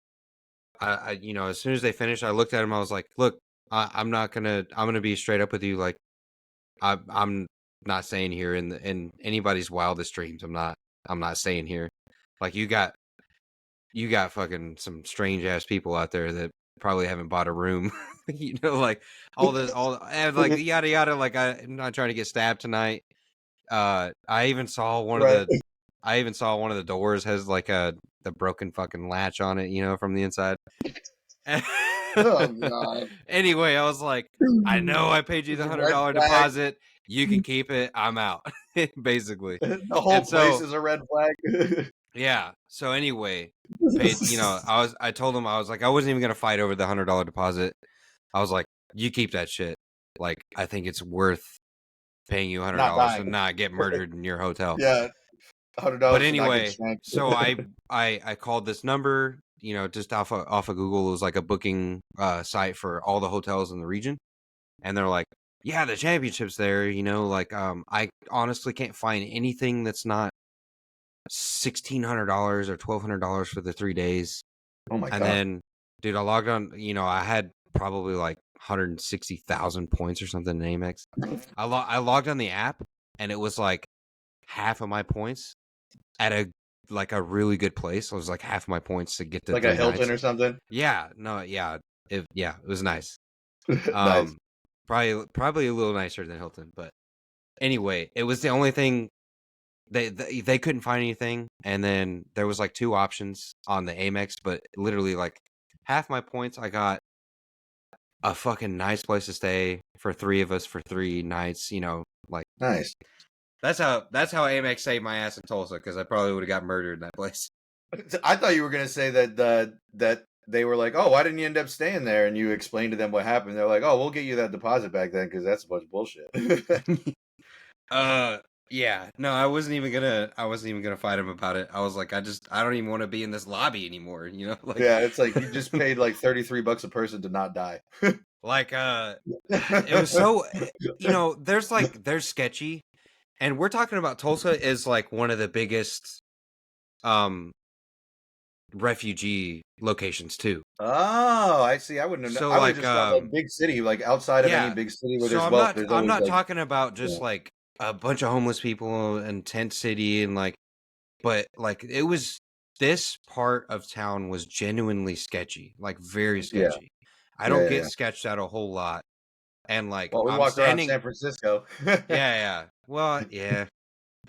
I as soon as they finished, I looked at him. I was like, look, I'm gonna be straight up with you. Like, I'm not staying here in anybody's wildest dreams. I'm not staying here. Like, you got fucking some strange ass people out there that probably haven't bought a room. Like and like yada yada. Like, I'm not trying to get stabbed tonight. I even saw one of the doors has like the broken fucking latch on it, from the inside. Oh god. Anyway, I was like, I know I paid you the It's a $100 red flag. deposit. You can keep it. I'm out. Basically. The whole And place so, is a red flag. yeah. So anyway, paid. I told him, I was like, I wasn't even gonna fight over the $100 deposit. I was like, you keep that shit. Like, I think it's worth paying you $100 to not get murdered in your hotel. Yeah. $100. But to not anyway, get shanked. so I called this number, just off of Google. It was like a booking site for all the hotels in the region. and they're like, yeah, the championship's there, you know, like I honestly can't find anything that's not $1,600 or $1,200 for the 3 days. Oh my And god. then, dude, I logged on, you know, I had probably like 160,000 points or something in Amex. I logged on the app, and it was like half of my points at a really good place. It was like half of my points to get to Like a 3 Hilton nights. or something. Yeah, no, yeah, it was nice. Nice. Probably a little nicer than Hilton, but anyway, it was the only thing. They couldn't find anything, and then there was like 2 options on the Amex, but literally like half my points I got a fucking nice place to stay for 3 of us for 3 nights, you know, like Nice. that's how Amex saved my ass in Tulsa, because I probably would have got murdered in that place. I thought you were gonna say that they were like, oh, why didn't you end up staying there? And you explained to them what happened. They're like, oh, we'll get you that deposit back then because that's a bunch of bullshit. Yeah, no, I wasn't even gonna fight him about it. I was like, I don't even want to be in this lobby anymore, you know, like Yeah, it's like you just paid like $33 a person to not die. like it was so, you know, there's sketchy, and we're talking about Tulsa is like one of the biggest refugee locations too. Oh, I see. I wouldn't have known. So I would like have just thought like big city, like outside of any yeah, big city where so there's wealth. There's I'm always not like, talking about just yeah. like a bunch of homeless people in tent city and like, but like it was, this part of town was genuinely sketchy, like very Yeah, sketchy. I don't yeah, get yeah. sketched out a whole lot, and like Well, we I'm walked around standing. San Francisco. Yeah. Well, yeah.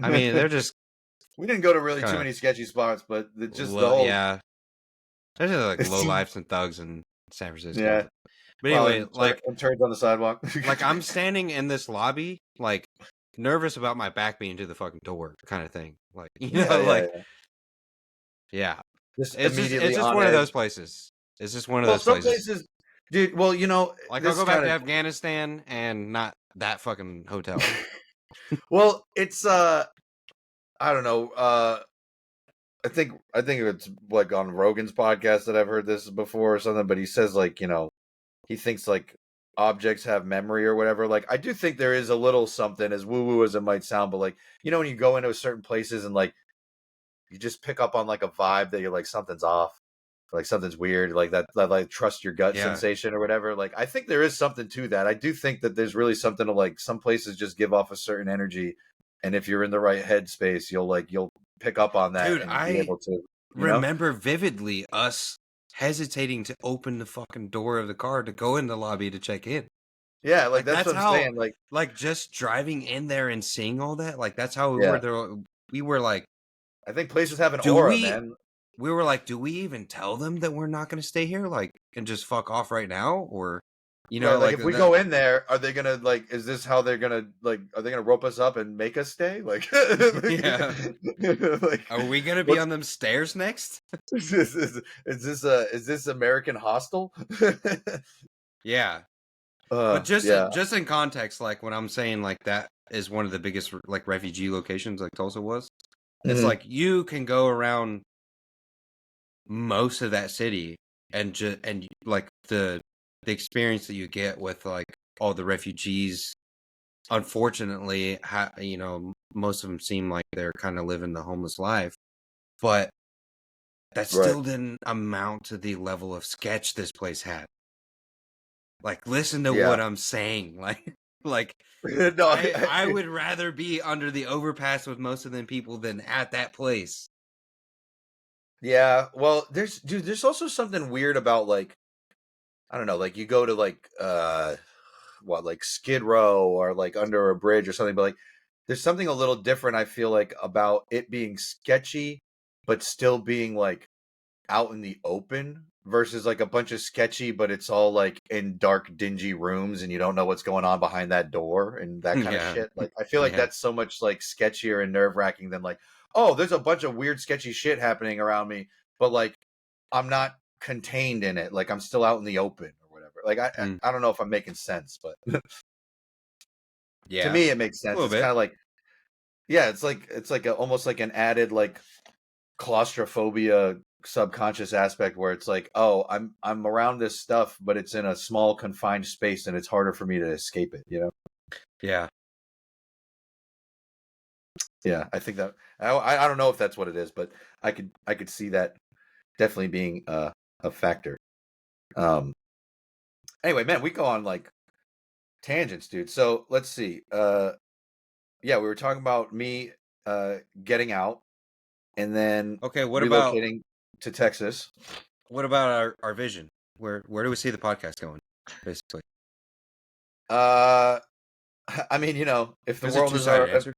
I mean, they're just We didn't go to really too kind many sketchy spots, but just the of whole yeah. There's just like low lifes and thugs in San Francisco. yeah. But Well, anyway, and like turns on the sidewalk. like I'm standing in this lobby, like nervous about my back being to the fucking door, kind of thing. Like Yeah, yeah, like yeah. yeah, Just it's immediately just on one of edge. those places. It's just one of Well, those some places. places, dude. Well, you know, Like I'll this go back kind to of. Afghanistan and not that fucking hotel. Well, it's I don't know. I think it's like on Rogan's podcast that I've heard this before or something. But he says like he thinks like objects have memory or whatever. Like I do think there is a little something, as woo woo as it might sound, but like when you go into certain places and like you just pick up on like a vibe that you're like something's off, like something's weird, like that like trust your gut Yeah, sensation or whatever. Like I think there is something to that. I do think that there's really something to like some places just give off a certain energy, and if you're in the right headspace, you'll pick up on that dude, and be I able to, remember vividly us hesitating to open the fucking door of the car to go in the lobby to check in. Yeah, like Like that's that's what I'm how, saying. Like just driving in there and seeing all that, like that's how we yeah, were there. We were like, I think places have an do aura, we? man. We were like, do we even tell them that we're not going to stay here, like, and just fuck off right now, or, you Right, know, like like if we that? go in there, are they gonna like? Is this how they're gonna like? Are they gonna rope us up and make us stay? Like, Yeah. like Are we going to be what's on them stairs next? is this American Hostel? Yeah. But Yeah. just in context, like when I'm saying like that is one of the biggest like refugee locations, like Tulsa was. It's Mhm. like you can go around most of that city and like the experience that you get with like all the refugees. Unfortunately, most of them seem like they're kind of living the homeless life, but that Right. still didn't amount to the level of sketch this place had. Like, listen to Yeah. what I'm saying. Like No. I would rather be under the overpass with most of them people than at that place. Yeah. Well, there's also something weird about like I don't know, like you go to like what like Skid Row or like under a bridge or something, but like there's something a little different I feel like about it being sketchy but still being like out in the open versus like a bunch of sketchy but it's all like in dark dingy rooms and you don't know what's going on behind that door and that kind of Yeah. shit. Like I feel like Yeah. that's so much like sketchier and nerve-wracking than like, oh, there's a bunch of weird sketchy shit happening around me, but like I'm not contained in it, like I'm still out in the open or whatever. Like I Mm. I don't know if I'm making sense, but to Yeah. me it makes A sense. little It's kind bit. of like yeah, it's like almost like an added like claustrophobia subconscious aspect where it's like, oh, I'm around this stuff, but it's in a small confined space, and it's harder for me to escape it. Yeah. Yeah, I think that I don't know if that's what it is, but I could see that definitely being a factor. Anyway, man, we go on like tangents, dude. So let's see. Yeah, we were talking about me getting out and then Okay. relocating to Texas. What about our vision? Where do we see the podcast going? Basically, Uh, I mean, if the it's a world is two-sided answer.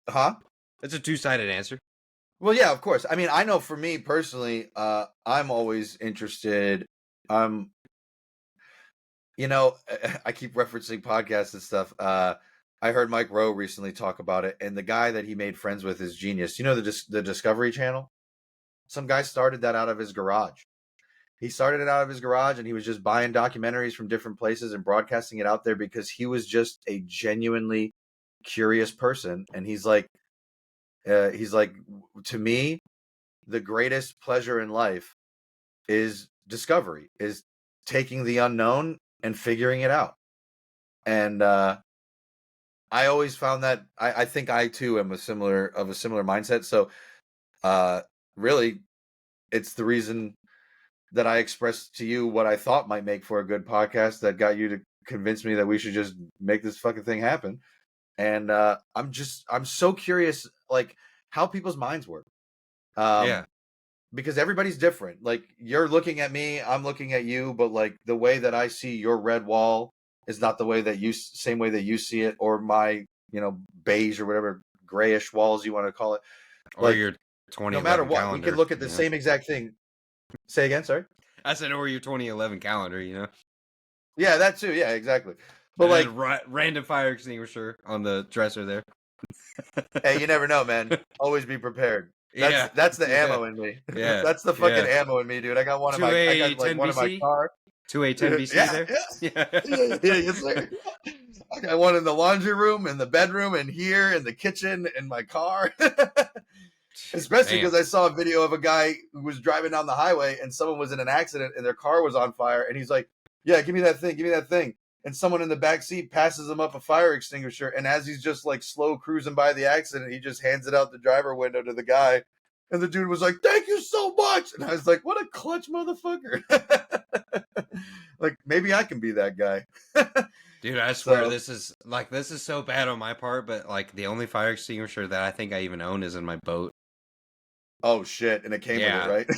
huh? It's a two-sided answer. Well, yeah, of course. I mean, I know for me personally, I'm always interested. I'm, I keep referencing podcasts and stuff. I heard Mike Rowe recently talk about it, and the guy that he made friends with is genius. You know the Discovery Channel? Some guy started that out of his garage. He started it out of his garage, and he was just buying documentaries from different places and broadcasting it out there because he was just a genuinely curious person. And he's like, to me, the greatest pleasure in life is discovery, is taking the unknown and figuring it out. And I always found that I think I too am a similar mindset. So really, it's the reason that I expressed to you what I thought might make for a good podcast that got you to convince me that we should just make this fucking thing happen. And I'm so curious, like, how people's minds work. Yeah. Because everybody's different. Like, you're looking at me, I'm looking at you, but like the way that I see your red wall is not the way that same way that you see it, or my, beige or whatever grayish walls you want to call it. Or Like, your 2011 no matter what, calendar. we can look at the same exact thing. Say again, sorry? I said, or your 2011 calendar, Yeah, that too. Yeah, exactly. But and like, random fire extinguisher on the dresser there. hey, you never know, man. Always be prepared. Yeah. That's the ammo in me. Yeah. That's the fucking ammo in me, dude. I got one in my, I got like one in my car. 2A10 BC Yeah, there? yeah, yes, sir. I got one in the laundry room, in the bedroom, and here, in the kitchen, in my car. Especially because I saw a video of a guy who was driving down the highway and someone was in an accident and their car was on fire. And he's like, yeah, give me that thing. And someone in the back seat passes him up a fire extinguisher. And as he's just like slow cruising by the accident, he just hands it out the driver window to the guy. And the dude was like, thank you so much. And I was like, what a clutch motherfucker. Like, maybe I can be that guy. Dude, I swear this is so bad on my part, but like the only fire extinguisher that I think I even own is in my boat. Oh shit. And it came with it, right?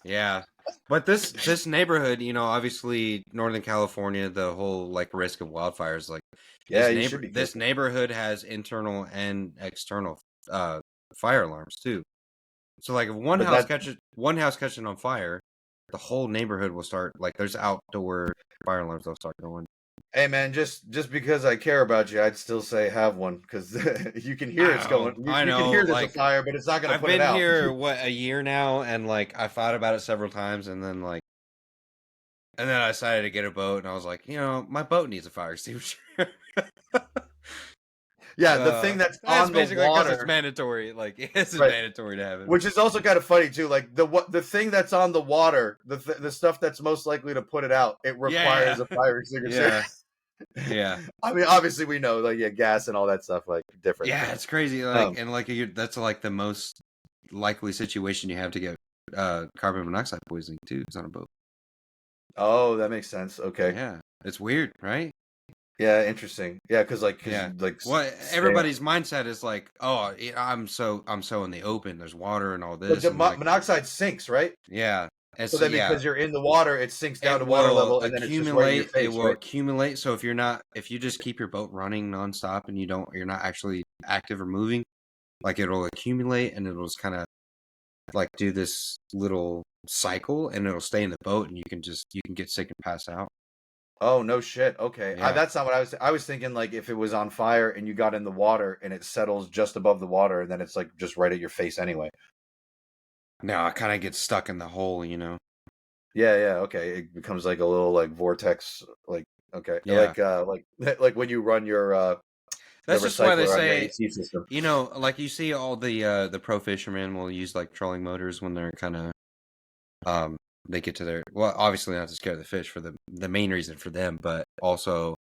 Yeah. But this neighborhood, obviously Northern California, the whole like risk of wildfires, like this neighborhood has internal and external fire alarms too. So like if one house catches on fire, the whole neighborhood will start, like, there's outdoor fire alarms that'll start going. Hey man, just because I care about you, I'd still say have one, because you can hear it's going. You can hear there's a fire, but it's not going to put it out. I've been here a year now, and like I thought about it several times, and then I decided to get a boat, and I was like, my boat needs a fire extinguisher. Yeah, the thing that's on the water, it's mandatory. Like, it's mandatory to have it. Which is also kind of funny too. Like the thing that's on the water, the stuff that's most likely to put it out, it requires a fire extinguisher. Yeah. I mean, obviously we know, like, gas and all that stuff, like, different. Yeah, it's crazy. Like, and like that's like the most likely situation you have to get carbon monoxide poisoning too. Is on a boat. Oh, that makes sense. Okay. Yeah, it's weird, right? Yeah, interesting. Yeah, because well, everybody's mindset is like, oh, I'm so in the open. There's water and all this. But the monoxide sinks, right? Yeah. And so then, because you're in the water, it sinks down to water level, and then it's just right in your face, it will accumulate. So if you just keep your boat running nonstop and you're not actually active or moving, like, it'll accumulate and it'll just kind of like do this little cycle, and it'll stay in the boat, and you can get sick and pass out. Oh, no shit. Okay. Yeah. That's not what I was thinking. Like, if it was on fire and you got in the water and it settles just above the water, and then it's like just right at your face anyway. No, I kind of get stuck in the hole, Yeah, okay. It becomes like a little like vortex, like, okay. Yeah. Like when you run your the That's just why they recycler on your say, AC system. you know, like you see all the pro fishermen will use like trolling motors when they're kind of they get to their, well, obviously not to scare the fish for the main reason for them, but also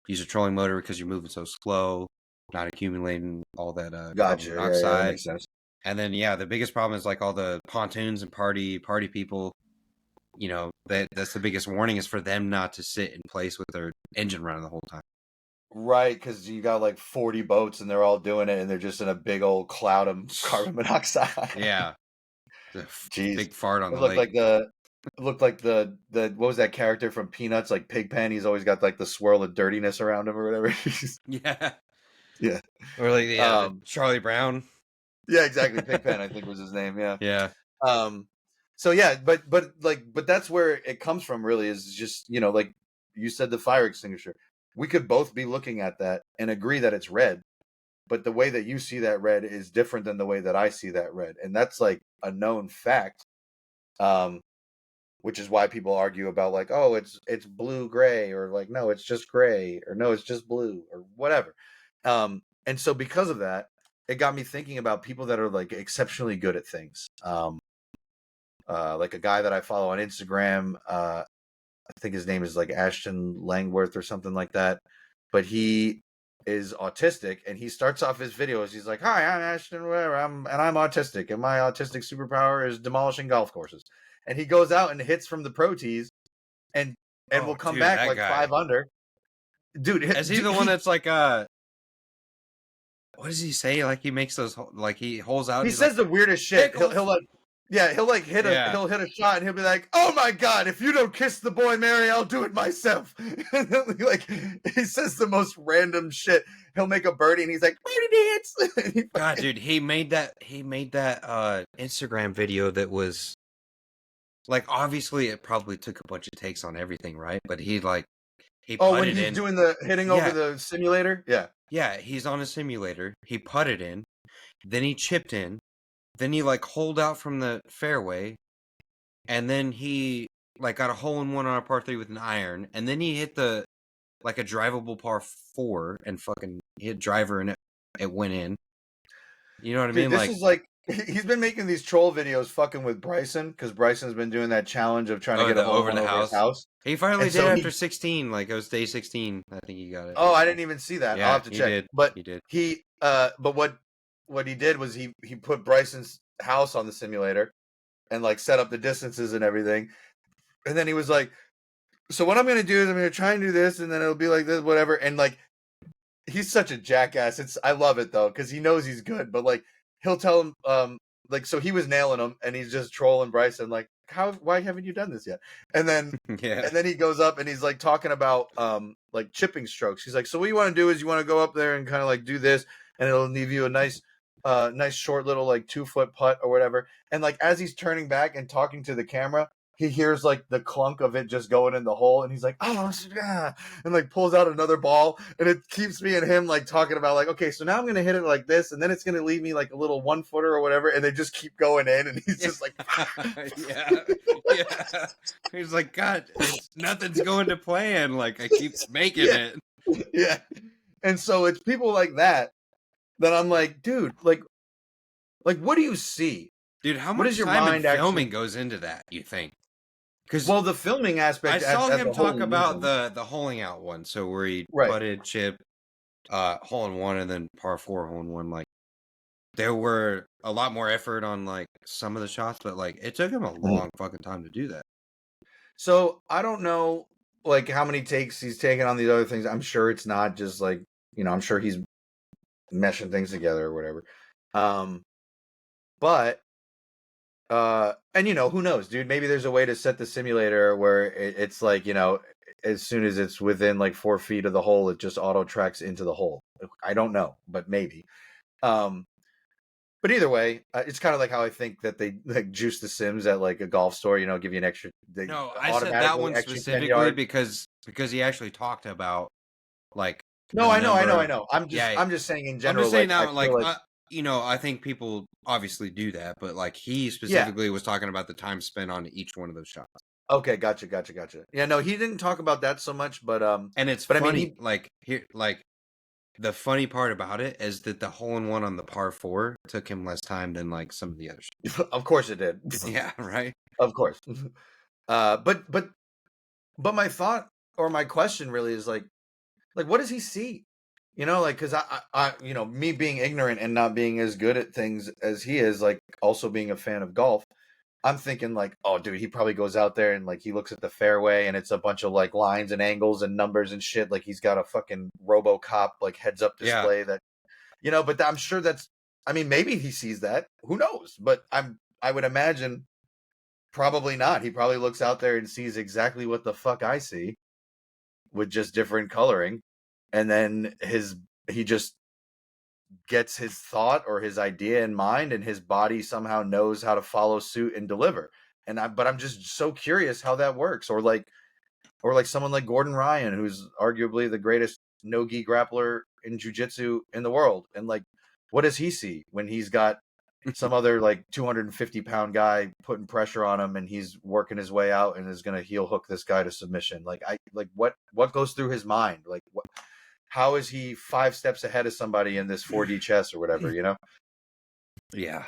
use a trolling motor because you're moving so slow, not accumulating all that carbon Gotcha. Yeah, that monoxide. makes sense. And then yeah, the biggest problem is like all the pontoons and party people. You know, that's the biggest warning is for them not to sit in place with their engine running the whole time. Right, because you got like 40 boats and they're all doing it, and they're just in a big old cloud of carbon monoxide. Yeah, the Jeez, big fart on it the looked lake. like the what was that character from Peanuts? Like Pigpen. He's always got like the swirl of dirtiness around him or whatever. Yeah, Yeah. or like the Charlie Brown. Yeah, exactly. Pigpen, I think was his name. Yeah. Yeah, So yeah, but that's where it comes from. Really, is just like you said, the fire extinguisher. We could both be looking at that and agree that it's red, but the way that you see that red is different than the way that I see that red, and that's like a known fact. Which is why people argue about like, oh, it's blue gray, or like, no, it's just gray, or no, it's just blue, or whatever. And so because of that, it got me thinking about people that are like exceptionally good at things. Like a guy that I follow on Instagram, I think his name is like Ashton Langworth or something like that, but he is autistic, and he starts off his videos. He's like, "Hi, I'm Ashton, whatever. I'm autistic, and my autistic superpower is demolishing golf courses." And he goes out and hits from the pro tees, and will come dude, back that like guy. 5 under. Dude, Is he the one that's like what does he say? Like he makes those, like he holds out. He says like, the weirdest shit. He'll like, yeah, he'll like hit he'll hit a shot, and he'll be like, "Oh my god, if you don't kiss the boy Mary, I'll do it myself." And like he says the most random shit. He'll make a birdie, and he's like, "Birdie dance." God, dude, he made that Instagram video that was like, obviously it probably took a bunch of takes on everything, right? But he when he's doing the hitting over the simulator, yeah, he's on a simulator. He putted in, then he chipped in, then he like holed out from the fairway, and then he like got a hole in one on a par 3 with an iron, and then he hit the like a drivable par 4 and fucking hit driver, and it went in. You know what I mean? This is like he's been making these troll videos fucking with Bryson, because Bryson's been doing that challenge of trying to get a hole over his house. He finally did after 16. Like it was day 16. I think he got it. Oh, I didn't even see that. Yeah, I'll have to check. Did. But he did. But what he did was he put Bryson's house on the simulator and like set up the distances and everything. And then he was like, "So what I'm going to do is I'm going to try and do this, and then it'll be like this, whatever." And like, he's such a jackass. I love it though, because he knows he's good. But like, he'll tell him, like, so he was nailing him, and he's just trolling Bryson, like, why haven't you done this yet? And then, yeah. And then he goes up and he's like talking about, like chipping strokes. He's like, so what you want to do is you want to go up there and kind of like do this, and it'll leave you a nice short little like 2-foot putt or whatever. And like, as he's turning back and talking to the camera, he hears like the clunk of it just going in the hole, and he's like, "Oh, yeah," and like pulls out another ball, and it keeps me and him like talking about like, okay, so now I'm gonna hit it like this, and then it's gonna leave me like a little 1-footer or whatever, and they just keep going in, and he's just like, yeah. He's like, God, nothing's going to plan. Like I keep making it. Yeah, and so it's people like that I'm like, dude, like what do you see, dude? How much time and filming goes into that? You think? Well, the filming aspect. I saw him talk about the holing out one. So where he putted, chip, hole in one, and then par 4 hole in one. Like there were a lot more effort on like some of the shots, but like it took him a long fucking time to do that. So I don't know like how many takes he's taken on these other things. I'm sure it's not just like, I'm sure he's meshing things together or whatever. But and who knows, dude? Maybe there's a way to set the simulator where it's like, as soon as it's within like 4 feet of the hole, it just auto tracks into the hole. I don't know, but maybe. But either way, it's kind of like how I think that they like juice the Sims at like a golf store, give you an extra. No, I said that one specifically because he actually talked about like. No, I know. I'm just saying in general. I'm just saying that I think people obviously do that, but like he specifically was talking about the time spent on each one of those shots. Okay, gotcha. Yeah, no, he didn't talk about that so much, but and it's funny, I mean, the funny part about it is that the hole-in-one on the par 4 took him less time than like some of the others. Of course it did. Yeah, right. Of course. But my thought or my question really is like what does he see? You know, like because I you know, me being ignorant and not being as good at things as he is, like also being a fan of golf. I'm thinking like, oh, dude, he probably goes out there and like he looks at the fairway and it's a bunch of like lines and angles and numbers and shit. Like he's got a fucking RoboCop like heads up Yeah. display that, you know. But I'm sure that's. I mean, maybe he sees that. Who knows? But I would imagine probably not. He probably looks out there and sees exactly what the fuck I see, with just different coloring, and then he just gets his thought or his idea in mind, and his body somehow knows how to follow suit and deliver. But I'm just so curious how that works. Or like someone like Gordon Ryan, who's arguably the greatest no-gi grappler in jiu-jitsu in the world. And like, what does he see when he's got some other like 250-pound guy putting pressure on him and he's working his way out and is going to heel hook this guy to submission? Like, what goes through his mind? Like, how is he 5 steps ahead of somebody in this 4D chess or whatever, you know? Yeah.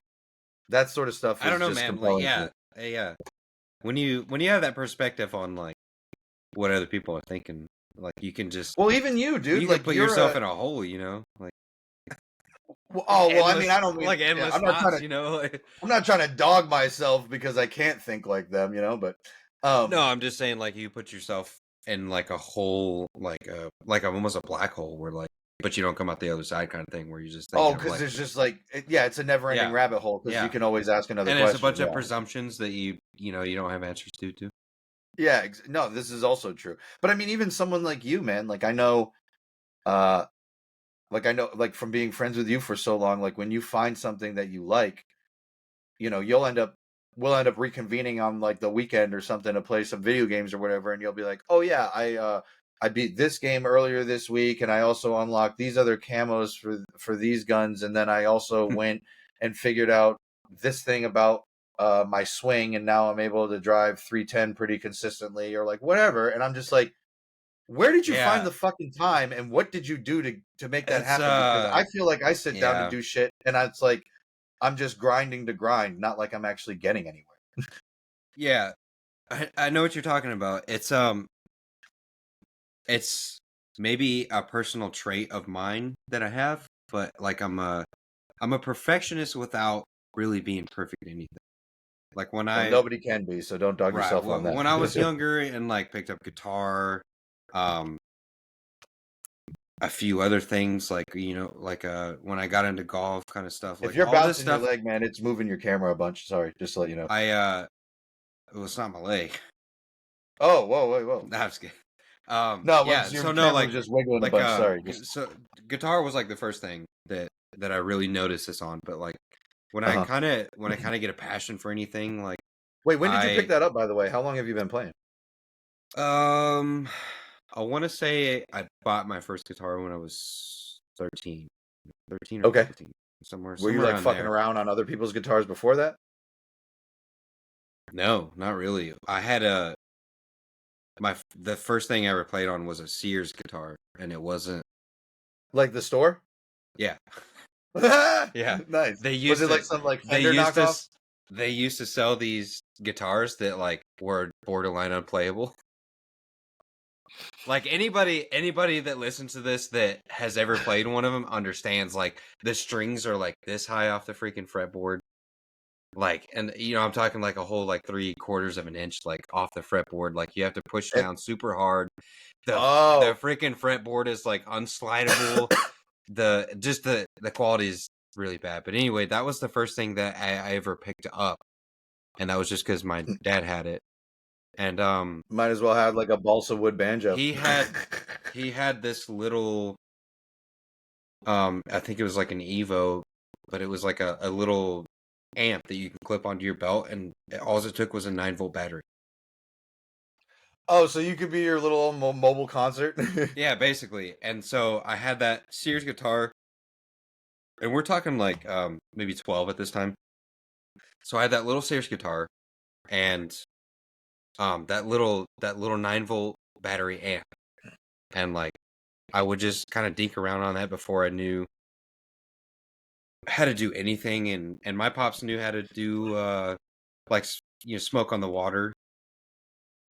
That sort of stuff is I don't know, just man. compelling. Like, yeah. When you have that perspective on like what other people are thinking, like you can just even you, dude, you like can put yourself in a hole, you know, like. I mean, I don't mean like endless I'm not thoughts, trying to, you know. Like, I'm not trying to dog myself because I can't think like them, you know. But no, I'm just saying, like you put yourself in like a hole, like almost a black hole, where like, but you don't come out the other side, kind of thing, where you just think. because there's just like, it's a never-ending rabbit hole because you can always ask another and question. It's a bunch of presumptions that you don't have answers to. Yeah, no, this is also true. But I mean, even someone like you, man, like I know, like from being friends with you for so long, like when you find something that you like, you know, we'll end up reconvening on like the weekend or something to play some video games or whatever, and you'll be like, oh yeah, I beat this game earlier this week, and I also unlocked these other camos for these guns, and then I also went and figured out this thing about my swing, and now I'm able to drive 310 pretty consistently, or like whatever. And I'm just like, where did you find the fucking time, and what did you do to make that happen? Because I feel like I sit down to do shit, and it's like I'm just grinding to grind, not like I'm actually getting anywhere. Yeah, I know what you're talking about. It's maybe a personal trait of mine that I have, but like I'm a perfectionist without really being perfect at anything. Like when nobody can be, so don't dog yourself on that. When I was younger and like picked up guitar, a few other things like when I got into golf kind of stuff. Like if you're all bouncing this stuff, your leg, man, it's moving your camera a bunch. Sorry, just to let you know. Well, it's not my leg. Oh, whoa. No, I'm just kidding. No, yeah, your camera was just wiggling a bunch. Sorry. So guitar was like the first thing that I really noticed this on, but like when I kind of get a passion for anything, like wait, when did you pick that up? By the way, how long have you been playing? I want to say I bought my first guitar when I was 13 or 14, somewhere. Were you like fucking around on other people's guitars before that? No, not really. I had the first thing I ever played on was a Sears guitar, and it wasn't like the store. Yeah. Yeah, nice. Was it like some like Fender knockoff? They used to sell these guitars that like were borderline unplayable. Like anybody that listens to this that has ever played one of them understands like the strings are like this high off the freaking fretboard. Like, and I'm talking like a whole like 3/4 of an inch like off the fretboard. Like you have to push down super hard. The freaking fretboard is like unslidable. the quality is really bad. But anyway, that was the first thing that I ever picked up, and that was just because my dad had it. And might as well have like a balsa wood banjo. He had this little I think it was like an Evo, but it was like a little amp that you can clip onto your belt, and all it took was a 9-volt battery. Oh, so you could be your little mobile concert? Yeah, basically. And so I had that Sears guitar, and we're talking like maybe 12 at this time. So I had that little Sears guitar, and that little 9-volt battery amp, and like I would just kind of dink around on that before I knew how to do anything. And my pops knew how to do like smoke on the water.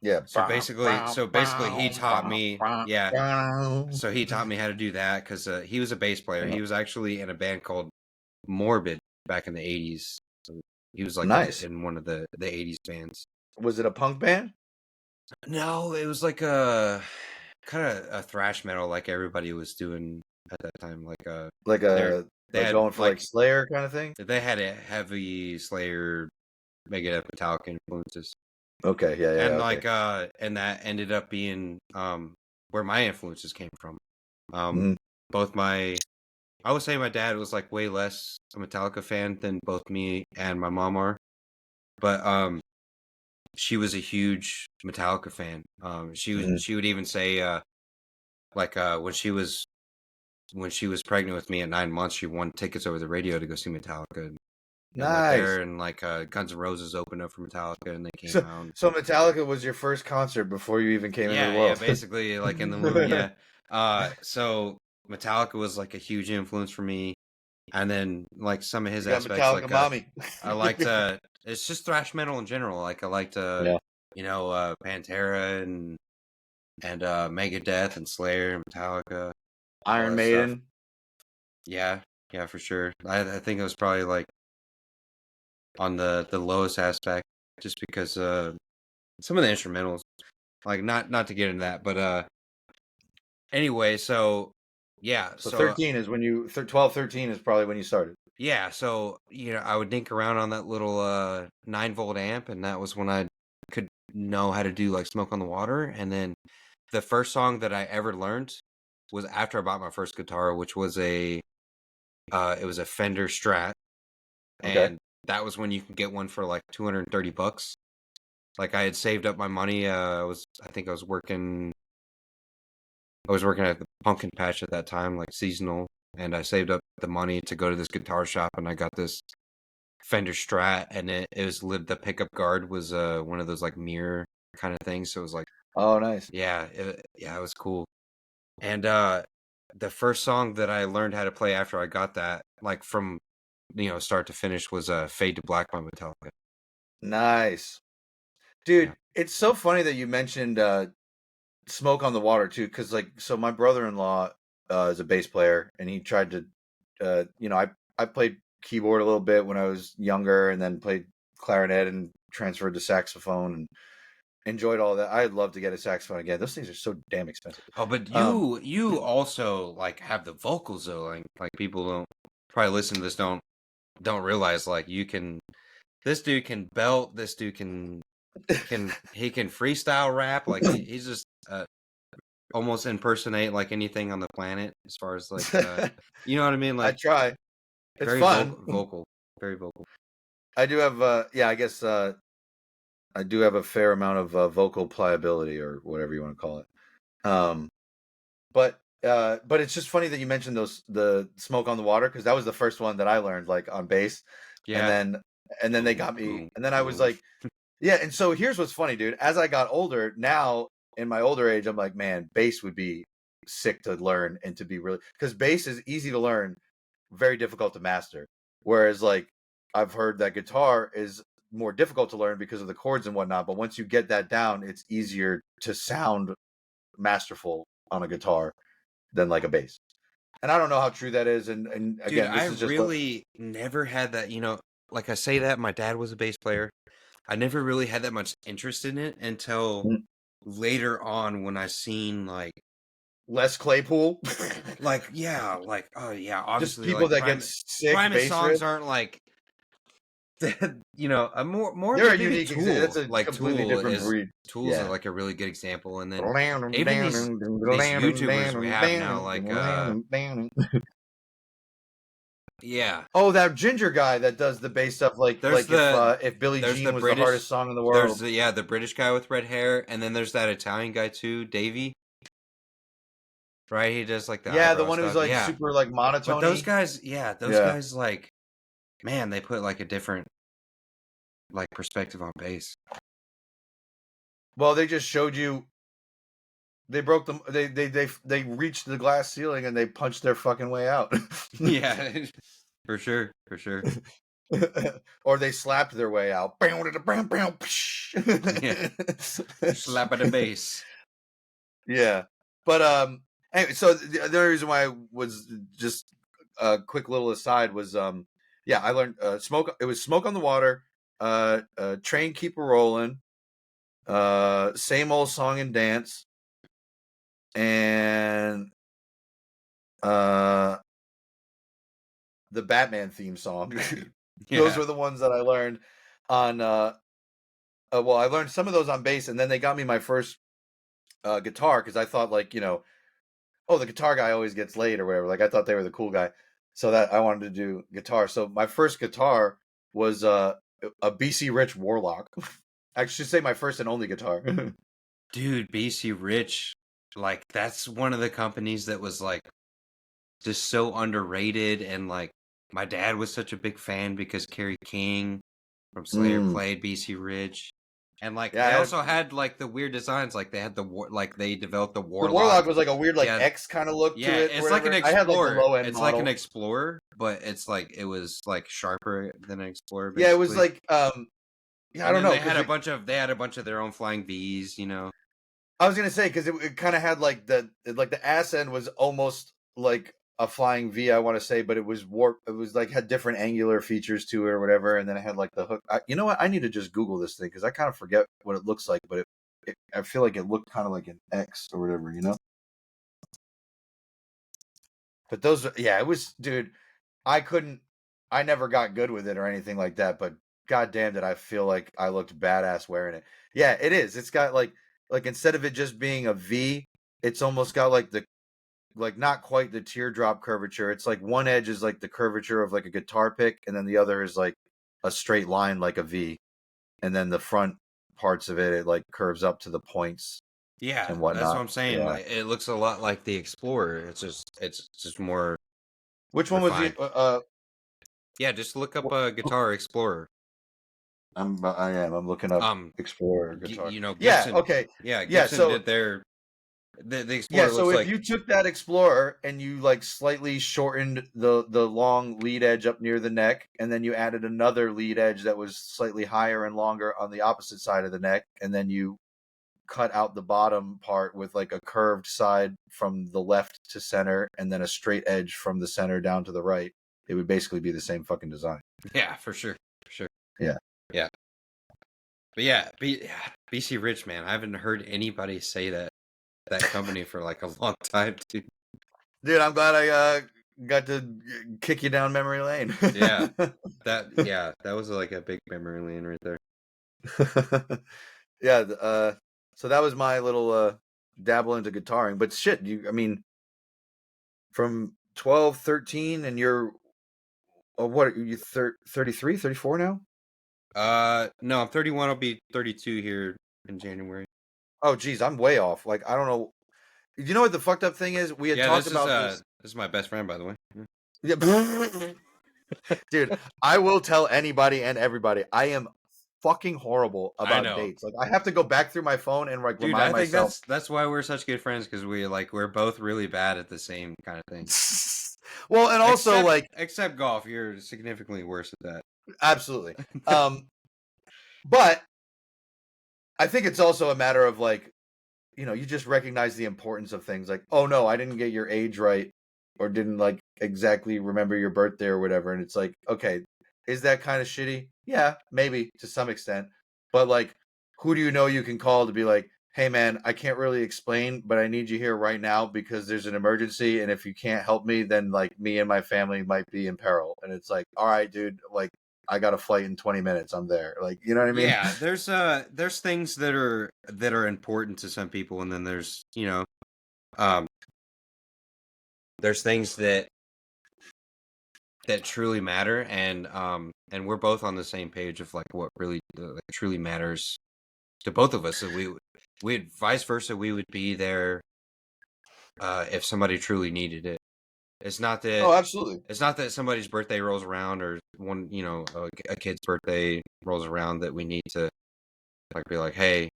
Yeah. So basically, he taught me. Yeah. So he taught me how to do that because he was a bass player. He was actually in a band called Morbid back in the '80s. So he was like Nice. in one of the '80s bands. Was it a punk band? No, it was like a kind of a thrash metal, like everybody was doing at that time. Like They're a they like had going for like Slayer kind of thing? they had a heavy Slayer, Megadeth, Metallica influences, Okay, yeah, and okay. and that ended up being where my influences came from. Um, Mhm. both I would say my dad was like way less a Metallica fan than both me and my mom are, but she was a huge Metallica fan. Mhm. She would even say when she was pregnant with me at 9 months, she won tickets over the radio to go see Metallica. And went Nice. there, and Guns N' Roses opened up for Metallica, and they came So out. so Metallica was your first concert before you even came into the Yeah, world. basically like in the womb, yeah. So Metallica was like a huge influence for me, and then like some of his You got aspects, Metallica mommy. I liked it's just thrash metal in general. Like I liked Yeah. Pantera and Megadeth and Slayer and Metallica, all Iron that stuff. Maiden. Yeah, yeah, for sure. I think it was probably like on the lowest aspect, just because some of the instrumentals, like not to get into that, but anyway, so yeah, So so 13 is when you 12, 13 is probably when you started. yeah, so I would dink around on that little 9-volt amp, and that was when I could know how to do like Smoke on the Water. And then the first song that I ever learned was after I bought my first guitar, which was it was a Fender Strat, Okay. and that was when you can get one for like $230. Like I had saved up my money. I think I was working at the pumpkin patch at that time, like seasonal, and I saved up the money to go to this guitar shop, and I got this Fender Strat, and it was lit. The pickup guard was one of those like mirror kind of things, so it was like, Oh, nice. yeah, it was cool. And the first song that I learned how to play after I got that, like from start to finish, was "Fade to Black" by Metallica. Nice. Yeah, Dude, it's so funny that you mentioned Smoke on the Water too, because like so my brother-in-law is a bass player and he tried to I played keyboard a little bit when I was younger and then played clarinet and transferred to saxophone and enjoyed all that. I'd love to get a saxophone again. Those things are so damn expensive. oh, but Um you also like have the vocals though, like people don't probably listen to this, don't realize like this dude can belt, this dude he can freestyle rap, like he's just almost impersonate like anything on the planet as far as like you know what I mean, I like try. It's very fun. vocal, very vocal. I do have yeah, I guess I do have a fair amount of vocal pliability or whatever you want to call it. Um but it's just funny that you mentioned the Smoke on the Water because that was the first one that I learned like on bass, and Yeah. then they Boom, got me, boom, and then I was boom. like, yeah. And so here's what's funny, dude. As I got older, now in my older age, I'm like, man, bass would be sick to learn and to be really because bass is easy to learn, very difficult to master. Whereas like I've heard that guitar is more difficult to learn because of the chords and whatnot. But once you get that down, it's easier to sound masterful on a guitar than like a bass. And I don't know how true that is. And Dude, again, I this is just what. really never had that, like I say that my dad was a bass player. I never really had that much interest in it until Mm. later on when I seen Les Claypool, yeah, like oh yeah, just obviously people like that get sick Primus bass songs riff. aren't like a more They're a like maybe unique example. That's Tool. a Like completely different breed. Tool's Yeah. like a really good example. And then even these YouTubers we have now, like yeah. Oh, that ginger guy that does the bass stuff, There's if Billie there's the Jean was the hardest British song in the there's world. the British guy with red hair, and then there's that Italian guy too, Davey, right? He does like the Yeah, the eyebrow one who's stuff. like Yeah. super like But those monotony. guys, yeah, those Yeah. guys like man, they put like a different like perspective on bass. Well, they just showed you They broke them. They reached the glass ceiling and they punched their fucking way out. Yeah, for sure, for sure. Or they slapped their way out. Yeah, slap at the base. Yeah, but anyway, so the only reason why I was just a quick little aside was yeah, I learned smoke. It was Smoke on the Water, Train Keep a Rolling, Same Old Song and Dance, and the Batman theme song. Those were the ones that I learned on. Well, I learned some of those on bass, and then they got me my first guitar because I thought like oh, the guitar guy always gets laid or whatever. Like I thought they were the cool guy, so that I wanted to do guitar. So my first guitar was a BC Rich Warlock. I should say my first and only guitar. Dude, BC Rich, like that's one of the companies that was like just so underrated, and like my dad was such a big fan because Kerry King from Slayer played BC Rich. And like they also had like the weird designs, like they had like they developed the Warlock. The Warlock was like a weird like X kind of look to it. Yeah, it's like an Explorer. I had like the low end model. Like an Explorer, but it's like it was like sharper than an Explorer. Basically. Yeah, it was like yeah, I don't know. They had a bunch of their own flying V's, you know. I was gonna say because it kind of had like the ass end was almost like a flying V, I want to say, but it was warped. It was like had different angular features to it or whatever, and then it had like the hook. You know what? I need to just Google this thing because I kind of forget what it looks like, but I feel like it looked kind of like an X or whatever, you know. But those, yeah, it was, dude. I never got good with it or anything like that, but goddamn, did I feel like I looked badass wearing it? Yeah, it is. It's got like instead of it just being a V, it's almost got like not quite the teardrop curvature. It's like one edge is like the curvature of like a guitar pick, and then the other is like a straight line like a V, and then the front parts of it like curves up to the points. Yeah, and whatnot. That's what I'm saying. Yeah. Like, it looks a lot like the Explorer. It's just more. Which one refined. Was the? Yeah, just look up a Guitar Explorer. I'm looking up Explorer guitar. You know, Gibson, yeah, okay, yeah, Gibson so did their. The Explorer. Yeah, so if you took that Explorer and you like slightly shortened the long lead edge up near the neck, and then you added another lead edge that was slightly higher and longer on the opposite side of the neck, and then you cut out the bottom part with like a curved side from the left to center, and then a straight edge from the center down to the right, it would basically be the same fucking design. Yeah, for sure. Yeah. But yeah, BC Rich, man, I haven't heard anybody say that company for like a long time, dude. Dude, I'm glad I got to kick you down memory lane. Yeah, that was like a big memory lane right there. Yeah, so that was my little dabble into guitaring. But shit, I mean, from 12, 13, and you're what are you 33, 34 now? No, I'm 31. I'll be 32 here in January. Oh, geez, I'm way off. Like, I don't know. You know what the fucked up thing is? We had talked about this. This is my best friend, by the way. Yeah. Dude, I will tell anybody and everybody, I am fucking horrible about dates. Like, I have to go back through my phone and like remind myself. I think that's why we're such good friends, because we're both really bad at the same kind of thing. Well, and also except golf, you're significantly worse at that. Absolutely. But I think it's also a matter of like, you know, you just recognize the importance of things like, oh no, I didn't get your age right, or didn't like exactly remember your birthday or whatever. And it's like, okay, is that kind of shitty? Yeah, maybe to some extent. But like, who do you know you can call to be like, hey man, I can't really explain, but I need you here right now because there's an emergency. And if you can't help me, then like me and my family might be in peril. And it's like, all right, dude, like I got a flight in 20 minutes. I'm there. Like, you know what I mean? Yeah, there's things that are important to some people, and then there's, you know, there's things that truly matter, and we're both on the same page of like what really truly matters to both of us. So we vice versa, we would be there if somebody truly needed it. It's not that. Oh, absolutely. It's not that somebody's birthday rolls around, or one, you know, a kid's birthday rolls around, that we need to like be like, hey,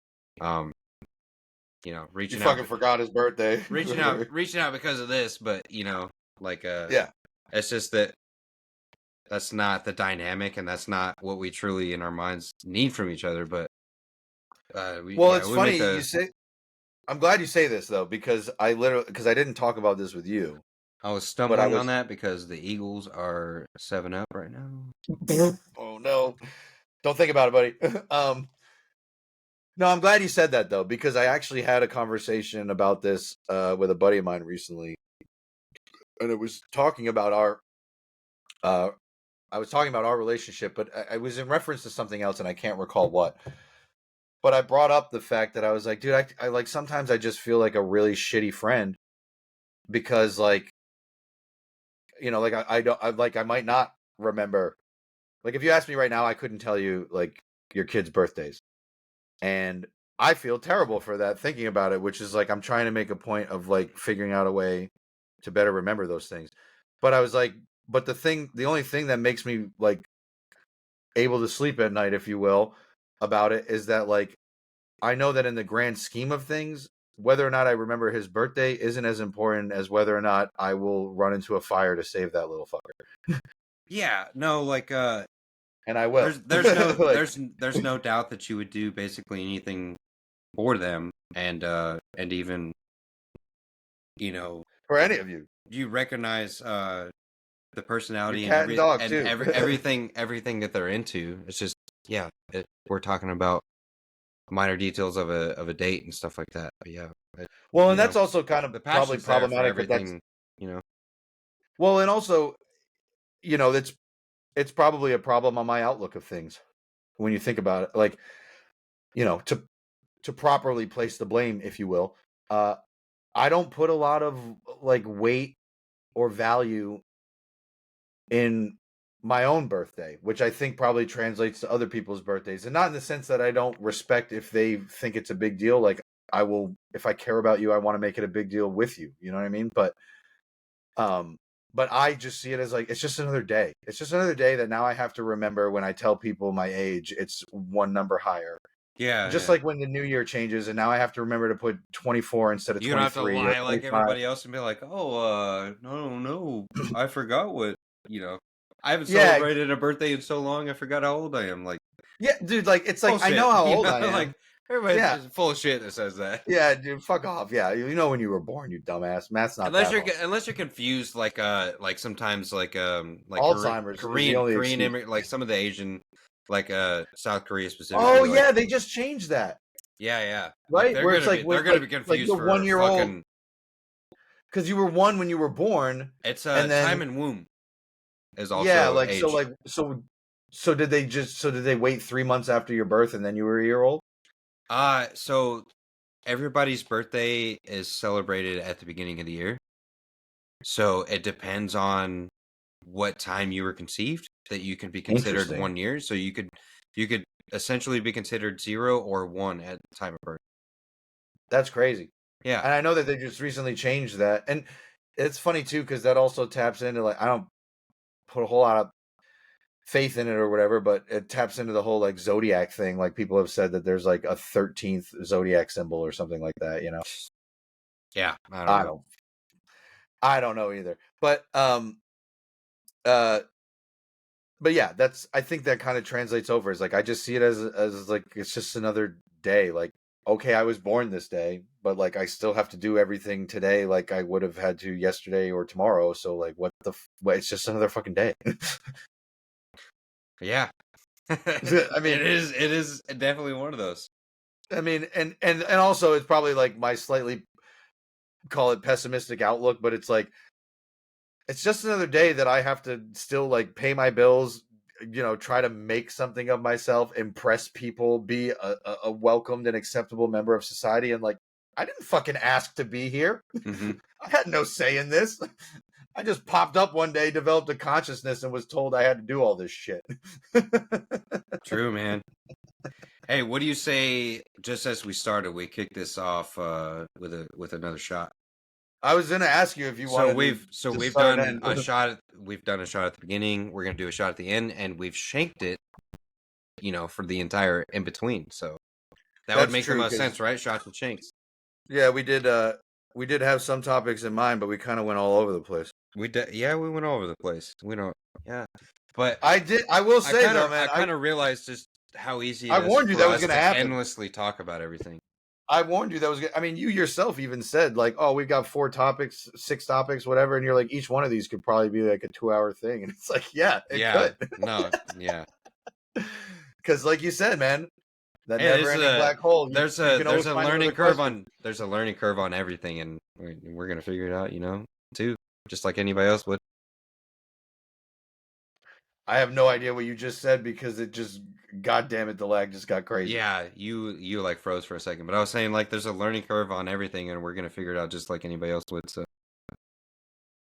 You reaching out, fucking forgot his birthday. reaching out because of this, but like Yeah. it's just that's not the dynamic, and that's not what we truly in our minds need from each other. But Well, it's we make funny you the. say. I'm glad you say this though, because I didn't talk about this with you, I was but I stumbling on was. that because the Eagles are 7-up right now. Oh no! Don't think about it, buddy. No, I'm glad you said that though, because I actually had a conversation about this with a buddy of mine recently, and it was talking about our. I was talking about our relationship, but I was in reference to something else, and I can't recall what. But I brought up the fact that I was like, dude, I like sometimes I just feel like a really shitty friend because like like I don't I might not remember. Like if you asked me right now, I couldn't tell you like your kids' birthdays. And I feel terrible for that thinking about it, which is like I'm trying to make a point of like figuring out a way to better remember those things. But I was like, but the only thing that makes me like able to sleep at night, if you will, about it is that like I know that in the grand scheme of things, whether or not I remember his birthday isn't as important as whether or not I will run into a fire to save that little fucker. Yeah, no, like And I will. Like, there's no doubt that you would do basically anything for them, and even for any of you, you recognize the your personality and cat and dog too. everything that they're into. It's just we're talking about minor details of a date and stuff like that. But yeah, Well, and that's also kind of the probably passion's there for problematic, but that's everything. You know, well, and also, it's probably a problem on my outlook of things when you think about it. Like, to properly place the blame, if you will, I don't put a lot of like weight or value in my own birthday, which I think probably translates to other people's birthdays. And not in the sense that I don't respect if they think it's a big deal. Like I will, if I care about you, I want to make it a big deal with you. You know what I mean? Um, but I just see it as like, it's just another day. It's just another day that now I have to remember when I tell people my age, it's one number higher. Just yeah. like when the new year changes and now I have to remember to put 24 instead of You don't have to 23 or lie like 25. everybody else and be like, oh, no, I forgot I haven't Yeah. celebrated a birthday in so long. I forgot how old I am. Like, Yeah, dude, like it's like bullshit. I know how old I am. Like everybody's Yeah. just full of shit that says that. Yeah, dude, fuck off. Yeah, you know when you were born, you dumbass. Math's not Unless that you're hard. unless you're confused, like sometimes like Alzheimer's is the only Korean excuse. like some of the Asian like South Korea specifically. Oh Like yeah, they just changed that, yeah, like right? Where it's like they're with gonna be like confused the for 1 year old fucking. because you were one when you were born, It's and time then and womb is yeah, also like so age. like so did they wait 3 months after your birth and then you were a year old? So everybody's birthday is celebrated at the beginning of the year. So it depends on what time you were conceived that you can be considered Interesting. 1 year. So you could essentially be considered 0 or 1 at the time of birth. That's crazy. Yeah. And I know that they just recently changed that, and it's funny too because that also taps into like I don't put a whole lot of faith in it or whatever, but it taps into the whole like zodiac thing. Like people have said that there's like a 13th zodiac symbol or something like that, Yeah, I don't I know. don't I don't know either. Uh but yeah, I think that kind of translates over. Is like I just see it as like it's just another day. Like okay, I was born this day, but like I still have to do everything today like I would have had to yesterday or tomorrow. So like it's just another fucking day. Yeah. I mean, it is definitely one of those. I mean, and also it's probably like my slightly call it pessimistic outlook, but it's like it's just another day that I have to still like pay my bills, try to make something of myself, impress people, be a welcomed and acceptable member of society, and like I didn't fucking ask to be here. Mm-hmm. I had no say in this. I just popped up one day, developed a consciousness, and was told I had to do all this shit. True, man. Hey, what do you say? Just as we started, we kicked this off with another shot. I was gonna ask you if you wanted. We've done a shot. We've done a shot at the beginning. We're gonna do a shot at the end, and we've shanked it. For the entire in between. So that would make the most sense, right? Shots and shanks. Yeah, we did. We did have some topics in mind, but we kind of went all over the place. We went all over the place. We don't. Yeah, but I did. I will say though, man. I kind of realized just how easy I it is warned you for that was us going to to happen. endlessly talk about everything. I warned you that was. I mean, you yourself even said like, "Oh, we've got 4 topics, 6 topics, whatever," and you're like, each one of these could probably be like a 2-hour thing, and it's like, yeah, it could. No, yeah. Because, like you said, man, that Hey, never-ending black hole. There's You can always a find learning another curve question. on everything, and we're gonna figure it out, too, just like anybody else would. I have no idea what you just said because it just, God damn it, the lag just got crazy. Yeah, you like froze for a second, but I was saying like there's a learning curve on everything, and we're gonna figure it out just like anybody else would. So.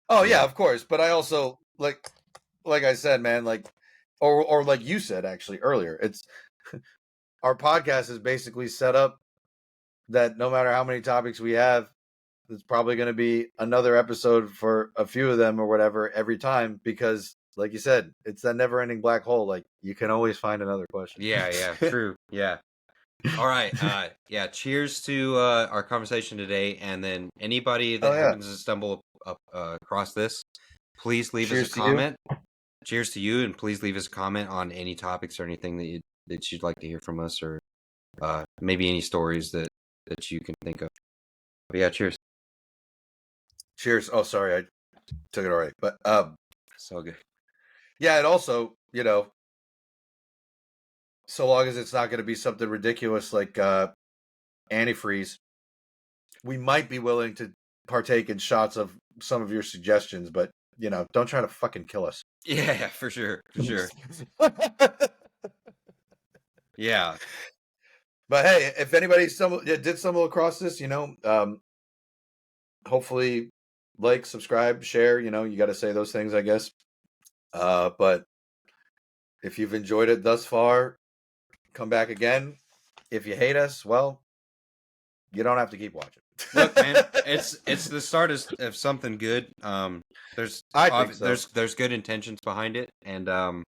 Oh yeah, of course. But I also like I said, man, like, or like you said actually earlier, it's our podcast is basically set up that no matter how many topics we have, it's probably going to be another episode for a few of them or whatever every time because, like you said, it's that never-ending black hole. Like you can always find another question. Yeah, true. Yeah. All right. Yeah. Cheers to our conversation today, and then anybody that happens to stumble up across this, please leave us a comment. Cheers to you, and please leave us a comment on any topics or anything that you'd like to hear from us, or maybe any stories that you can think of. But yeah, cheers. Cheers. Oh, sorry, I took it already, but so good. Yeah, and also, so long as it's not going to be something ridiculous like antifreeze, we might be willing to partake in shots of some of your suggestions, but don't try to fucking kill us. Yeah, for sure. Yeah. But hey, if anybody did stumble across this, hopefully like, subscribe, share, you got to say those things, I guess. But if you've enjoyed it thus far, come back again. If you hate us, well, you don't have to keep watching. Look, man, it's the start of something good. There's good intentions behind it, and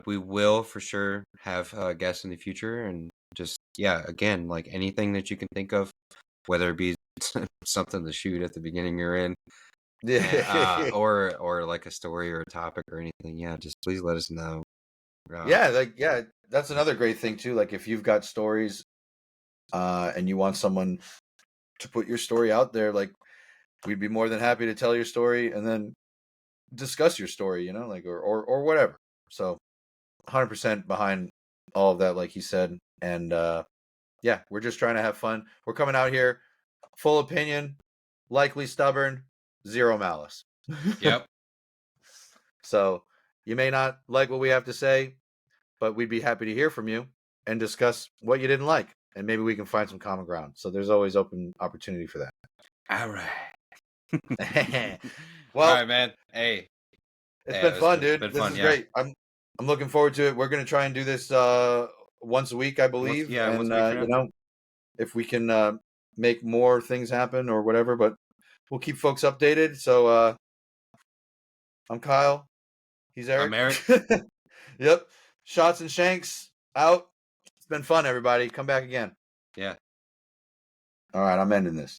we will for sure have guests in the future, and just again, like anything that you can think of, whether it be something to shoot at the beginning you're in, or like a story or a topic or anything. Yeah, just please let us know. That's another great thing too. Like if you've got stories, and you want someone to put your story out there, like we'd be more than happy to tell your story and then discuss your story, like or whatever. So 100% behind all of that, like he said. And we're just trying to have fun. We're coming out here full opinion, likely stubborn, zero malice. Yep. So you may not like what we have to say, but we'd be happy to hear from you and discuss what you didn't like. And maybe we can find some common ground. So there's always open opportunity for that. All right. Well, all right, man. Hey, it's been fun, dude. This is great. I'm looking forward to it. We're gonna try and do this once a week, I believe. Once a week. If we can make more things happen or whatever, but we'll keep folks updated. So I'm Kyle. He's Eric. I'm Eric. Yep. Shots and Shanks out. It's been fun, everybody. Come back again. Yeah. All right, I'm ending this.